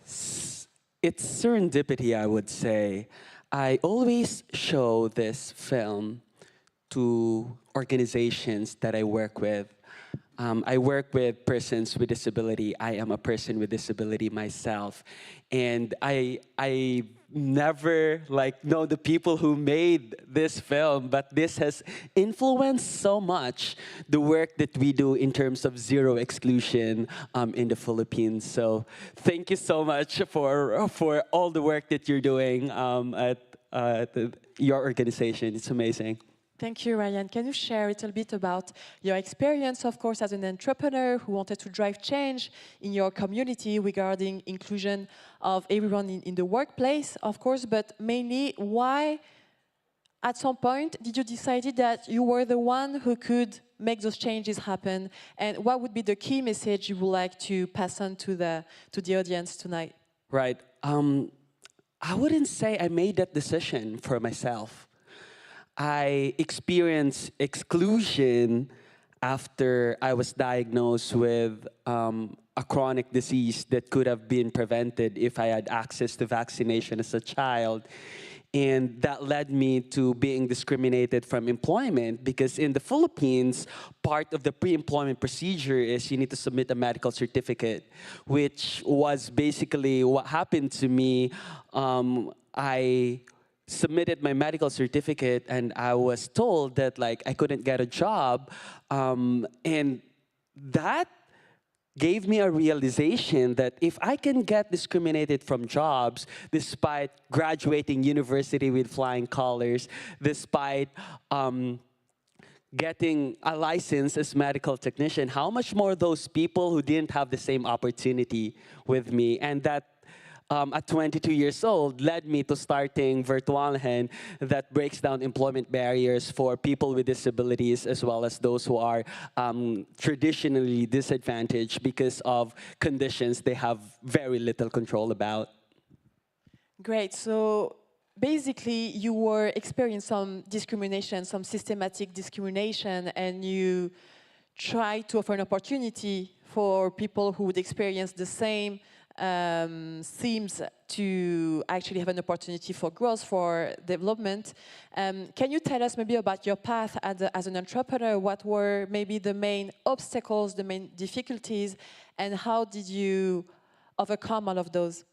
It's serendipity, I would say. I always show this film to organizations that I work with. I work with persons with disability. I am a person with disability myself. And I never know the people who made this film, but this has influenced so much the work that we do in terms of zero exclusion in the Philippines. So thank you so much for all the work that you're doing at your organization. It's amazing. Thank you, Ryan. Can you share a little bit about your experience, of course, as an entrepreneur who wanted to drive change in your community regarding inclusion of everyone in the workplace, of course, but mainly why, at some point, did you decide that you were the one who could make those changes happen? And what would be the key message you would like to pass on to the audience tonight? Right. I wouldn't say I made that decision for myself. I experienced exclusion after I was diagnosed with a chronic disease that could have been prevented if I had access to vaccination as a child. And that led me to being discriminated from employment because in the Philippines, part of the pre-employment procedure is you need to submit a medical certificate, which was basically what happened to me. I submitted my medical certificate and I was told that I couldn't get a job. And that gave me a realization that if I can get discriminated from jobs despite graduating university with flying colors, despite getting a license as medical technician, how much more those people who didn't have the same opportunity with me? And that at 22 years old, led me to starting Virtualhen that breaks down employment barriers for people with disabilities as well as those who are traditionally disadvantaged because of conditions they have very little control about. Great. So basically, you were experiencing some discrimination, some systematic discrimination, and you tried to offer an opportunity for people who would experience the same seems to actually have an opportunity for growth, for development. Can you tell us maybe about your path as an entrepreneur? What were maybe the main obstacles, the main difficulties, and how did you overcome all of those?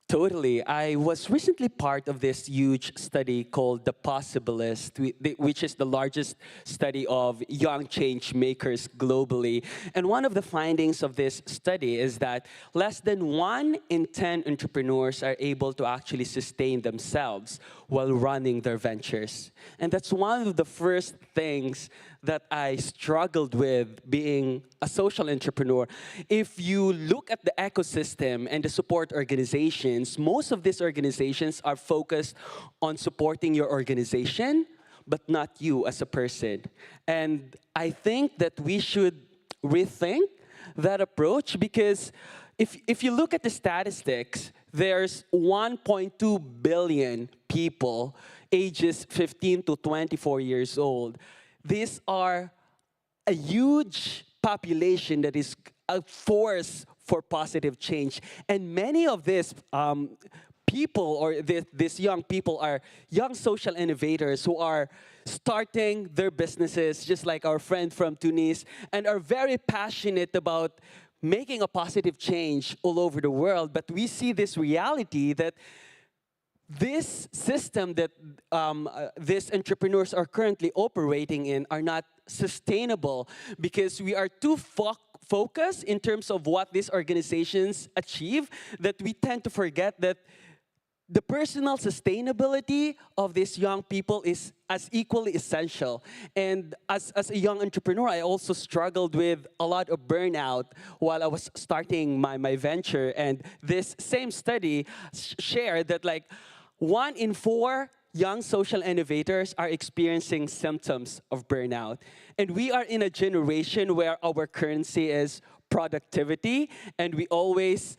Totally. I was recently part of this huge study called The Possibilist, which is the largest study of young change makers globally. And one of the findings of this study is that less than 1 in 10 entrepreneurs are able to actually sustain themselves while running their ventures. And that's one of the first things that I struggled with being a social entrepreneur. If you look at the ecosystem and the support organizations, most of these organizations are focused on supporting your organization, but not you as a person. And I think that we should rethink that approach because if you look at the statistics, there's 1.2 billion people ages 15 to 24 years old. These are a huge population that is a force for positive change. And many of these people, or these young people, are young social innovators who are starting their businesses, just like our friend from Tunis, and are very passionate about making a positive change all over the world. But we see this reality that this system that these entrepreneurs are currently operating in are not sustainable because we are too focused in terms of what these organizations achieve that we tend to forget that the personal sustainability of these young people is as equally essential. And as a young entrepreneur, I also struggled with a lot of burnout while I was starting my venture. And this same study shared that 1 in 4 young social innovators are experiencing symptoms of burnout. And we are in a generation where our currency is productivity, and we always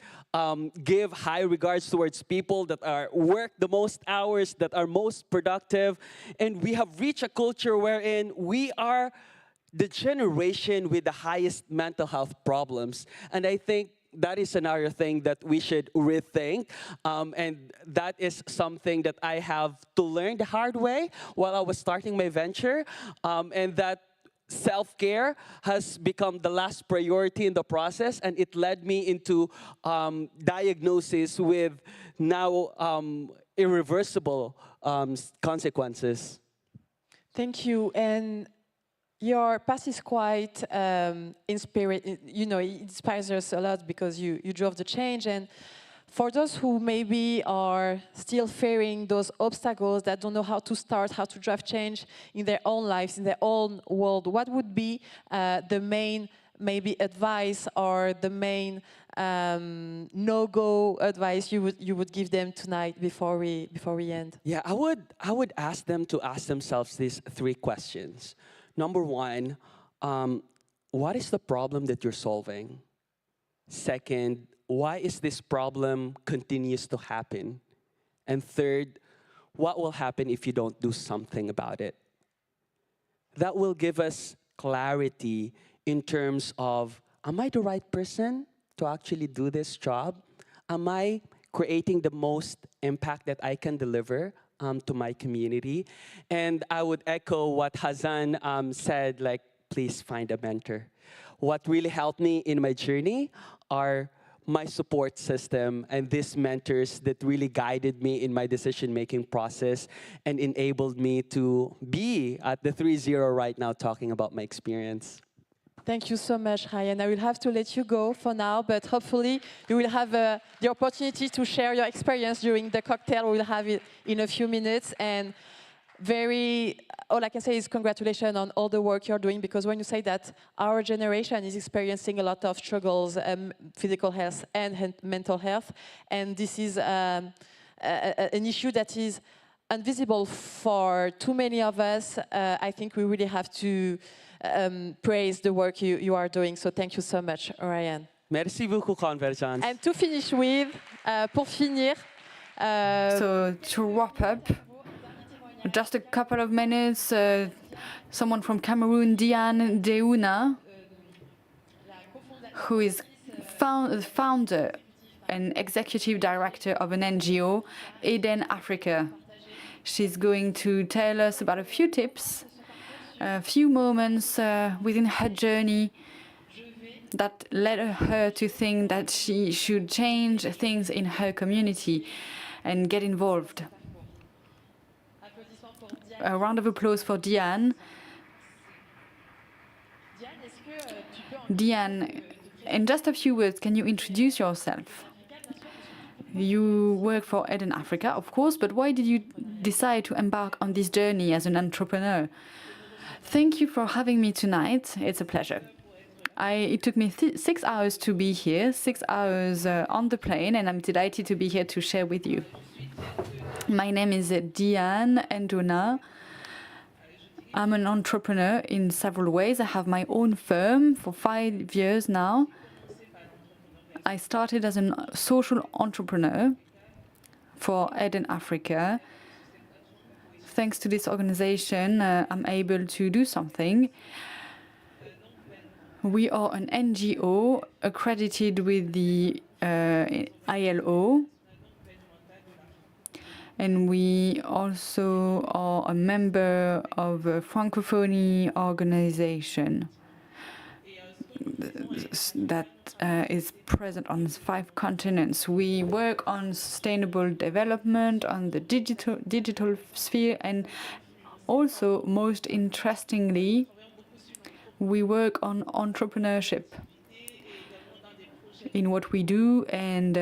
give high regards towards people that are work the most hours, that are most productive, and we have reached a culture wherein we are the generation with the highest mental health problems. And I think that is another thing that we should rethink. And that is something that I have to learn the hard way while I was starting my venture. And that self-care has become the last priority in the process. And it led me into diagnosis with now irreversible consequences. Thank you. And your past is quite inspiring. You know, it inspires us a lot because you drove the change. And for those who maybe are still fearing those obstacles, that don't know how to start, how to drive change in their own lives, in their own world, what would be the main maybe advice or the main no-go advice you would give them tonight before we end? Yeah, I would ask them to ask themselves these 3 questions. Number 1, what is the problem that you're solving? Second, why is this problem continues to happen? And third, what will happen if you don't do something about it? That will give us clarity in terms of, am I the right person to actually do this job? Am I creating the most impact that I can deliver to my community? And I would echo what Hassan said, like, please find a mentor. What really helped me in my journey are my support system and these mentors that really guided me in my decision-making process and enabled me to be at the 3-0 right now talking about my experience. Thank you so much, Ryan. I will have to let you go for now, but hopefully you will have the opportunity to share your experience during the cocktail. We'll have it in a few minutes. And all I can say is congratulations on all the work you're doing, because when you say that our generation is experiencing a lot of struggles, physical health and mental health, and this is an issue that is invisible for too many of us, I think we really have to praise the work you are doing. So thank you so much, Ryan. Merci beaucoup, Convergence. And to finish with, pour finir. So to wrap up, just a couple of minutes, someone from Cameroon, Diane Deuna, who is founder and executive director of an NGO, Eden Africa. She's going to tell us about a few tips, a few moments within her journey that led her to think that she should change things in her community and get involved. A round of applause for Diane. Diane, in just a few words, can you introduce yourself? You work for Eden Africa, of course, but why did you decide to embark on this journey as an entrepreneur? Thank you for having me tonight. It's a pleasure. It took me 6 hours to be here, 6 hours on the plane, and I'm delighted to be here to share with you. My name is Diane Ndona. I'm an entrepreneur in several ways. I have my own firm for 5 years now. I started as a social entrepreneur for Eden Africa. Thanks to this organization, I'm able to do something. We are an NGO accredited with the ILO. And we also are a member of a Francophonie organization that is present on 5 continents. We work on sustainable development, on the digital sphere, and also, most interestingly, we work on entrepreneurship in what we do and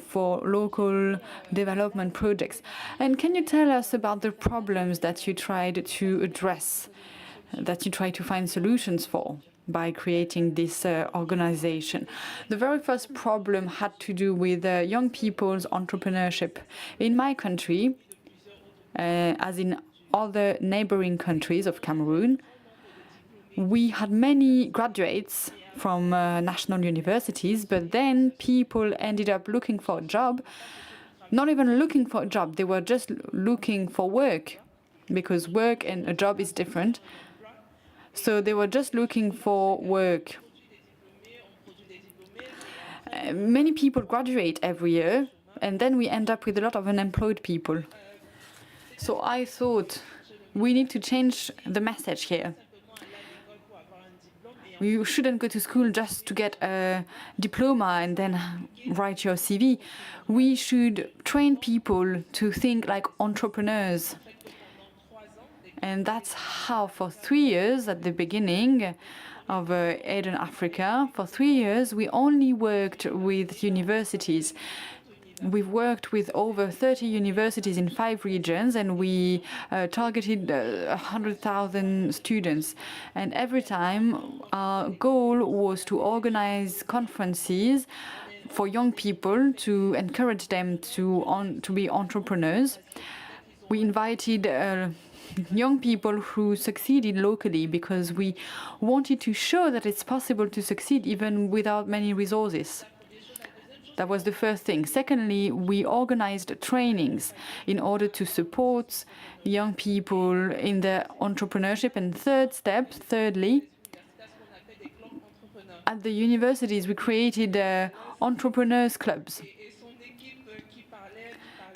for local development projects. And can you tell us about the problems that you tried to address, that you tried to find solutions for by creating this organization? The very first problem had to do with young people's entrepreneurship. In my country, as in other neighboring countries of Cameroon, we had many graduates from national universities, but then people ended up looking for a job, not even looking for a job, they were just looking for work, because work and a job is different. So they were just looking for work. Many people graduate every year, and then we end up with a lot of unemployed people. So I thought we need to change the message here. You shouldn't go to school just to get a diploma and then write your CV. We should train people to think like entrepreneurs. And that's how for 3 years at the beginning of Aid in Africa, for 3 years we only worked with universities. We've worked with over 30 universities in 5 regions, and we targeted 100,000 students. And every time our goal was to organize conferences for young people to encourage them to be entrepreneurs. We invited young people who succeeded locally because we wanted to show that it's possible to succeed even without many resources. That was the first thing. Secondly, we organized trainings in order to support young people in their entrepreneurship. And thirdly, at the universities, we created entrepreneurs clubs.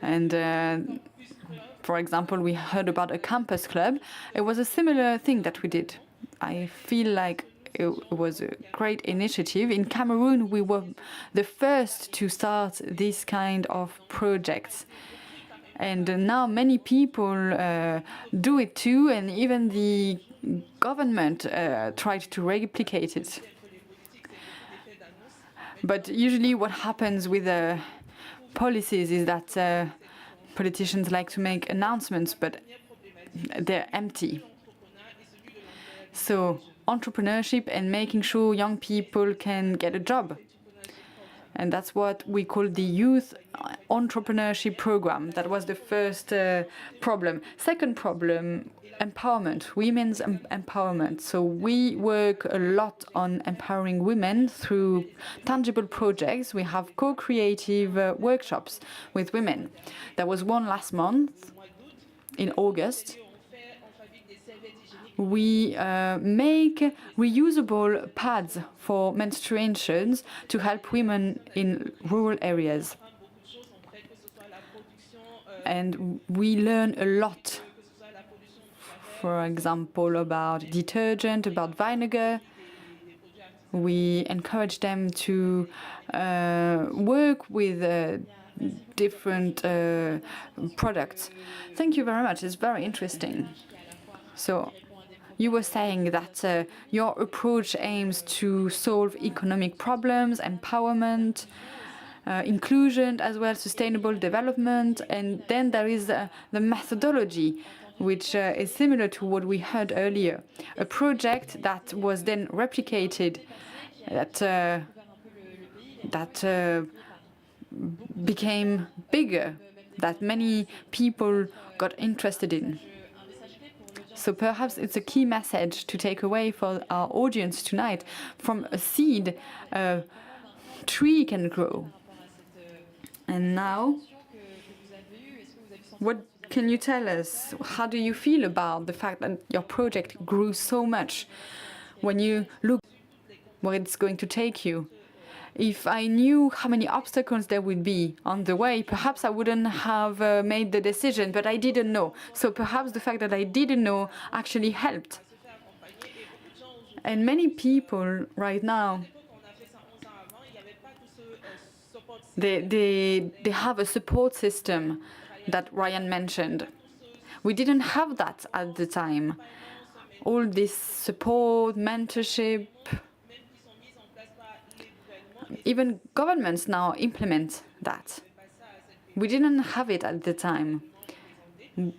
And for example, we heard about a campus club. It was a similar thing that we did. I feel like it was a great initiative. In Cameroon, we were the first to start this kind of projects. And now many people do it too, and even the government tried to replicate it. But usually what happens with policies is that politicians like to make announcements, but they're empty. So entrepreneurship and making sure young people can get a job. And that's what we call the Youth Entrepreneurship Program. That was the first problem. Second problem, empowerment, women's empowerment. So we work a lot on empowering women through tangible projects. We have co-creative workshops with women. There was one last month in August. We make reusable pads for menstruations to help women in rural areas. And we learn a lot, for example, about detergent, about vinegar. We encourage them to work with different products. Thank you very much. It's very interesting. So you were saying that your approach aims to solve economic problems, empowerment, inclusion, as well as sustainable development. And then there is the methodology, which is similar to what we heard earlier. A project that was then replicated, that became bigger, that many people got interested in. So perhaps it's a key message to take away for our audience tonight. From a seed, a tree can grow. And now, what can you tell us? How do you feel about the fact that your project grew so much? When you look where it's going to take you, if I knew how many obstacles there would be on the way, perhaps I wouldn't have made the decision, but I didn't know. So perhaps the fact that I didn't know actually helped. And many people right now, they have a support system that Ryan mentioned. We didn't have that at the time. All this support, mentorship. Even governments now implement that. We didn't have it at the time.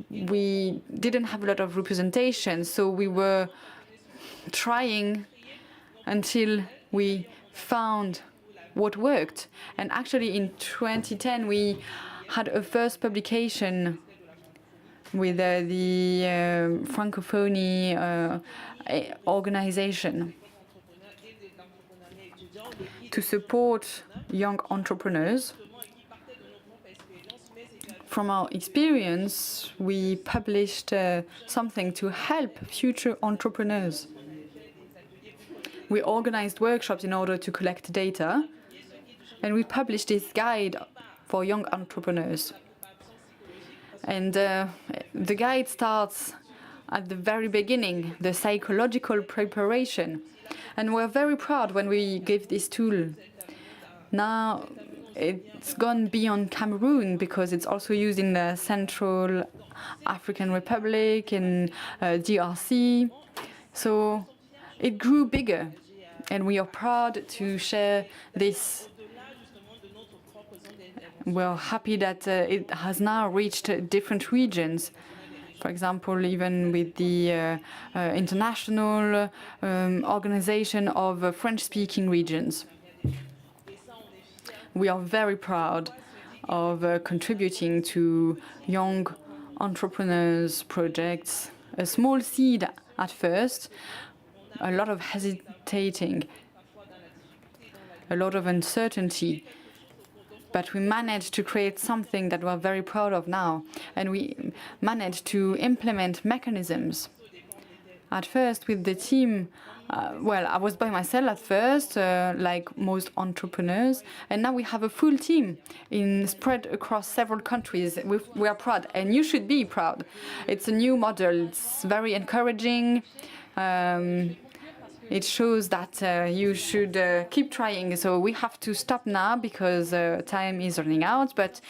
We didn't have a lot of representation, so we were trying until we found what worked. And actually in 2010 we had a first publication with the Francophonie organization to support young entrepreneurs. From our experience, we published something to help future entrepreneurs. We organized workshops in order to collect data, and we published this guide for young entrepreneurs. And the guide starts at the very beginning, the psychological preparation. And we're very proud when we give this tool. Now, it's gone beyond Cameroon because it's also used in the Central African Republic, in DRC. So it grew bigger, and we are proud to share this. We're happy that it has now reached different regions. For example, even with the International Organization of French-speaking regions. We are very proud of contributing to young entrepreneurs' projects. A small seed at first, a lot of hesitating, a lot of uncertainty. But we managed to create something that we're very proud of now. And we managed to implement mechanisms. At first, with the team, well, I was by myself at first, like most entrepreneurs, and now we have a full team spread across several countries. We are proud, and you should be proud. It's a new model. It's very encouraging. It shows that you should keep trying. So we have to stop now because time is running out. But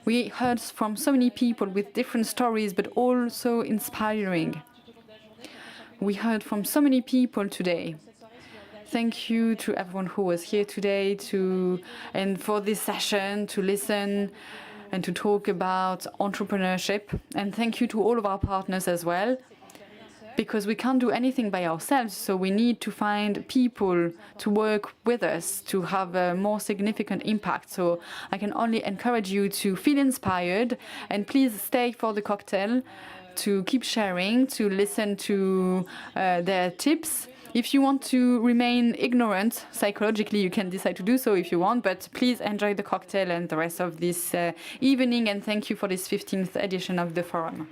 we heard from so many people with different stories, but also inspiring. We heard from so many people today. Thank you to everyone who was here today and for this session to listen and to talk about entrepreneurship. And thank you to all of our partners as well, because we can't do anything by ourselves. So we need to find people to work with us to have a more significant impact. So I can only encourage you to feel inspired, and please stay for the cocktail, to keep sharing, to listen to their tips. If you want to remain ignorant psychologically, you can decide to do so if you want, but please enjoy the cocktail and the rest of this evening, and thank you for this 15th edition of the forum.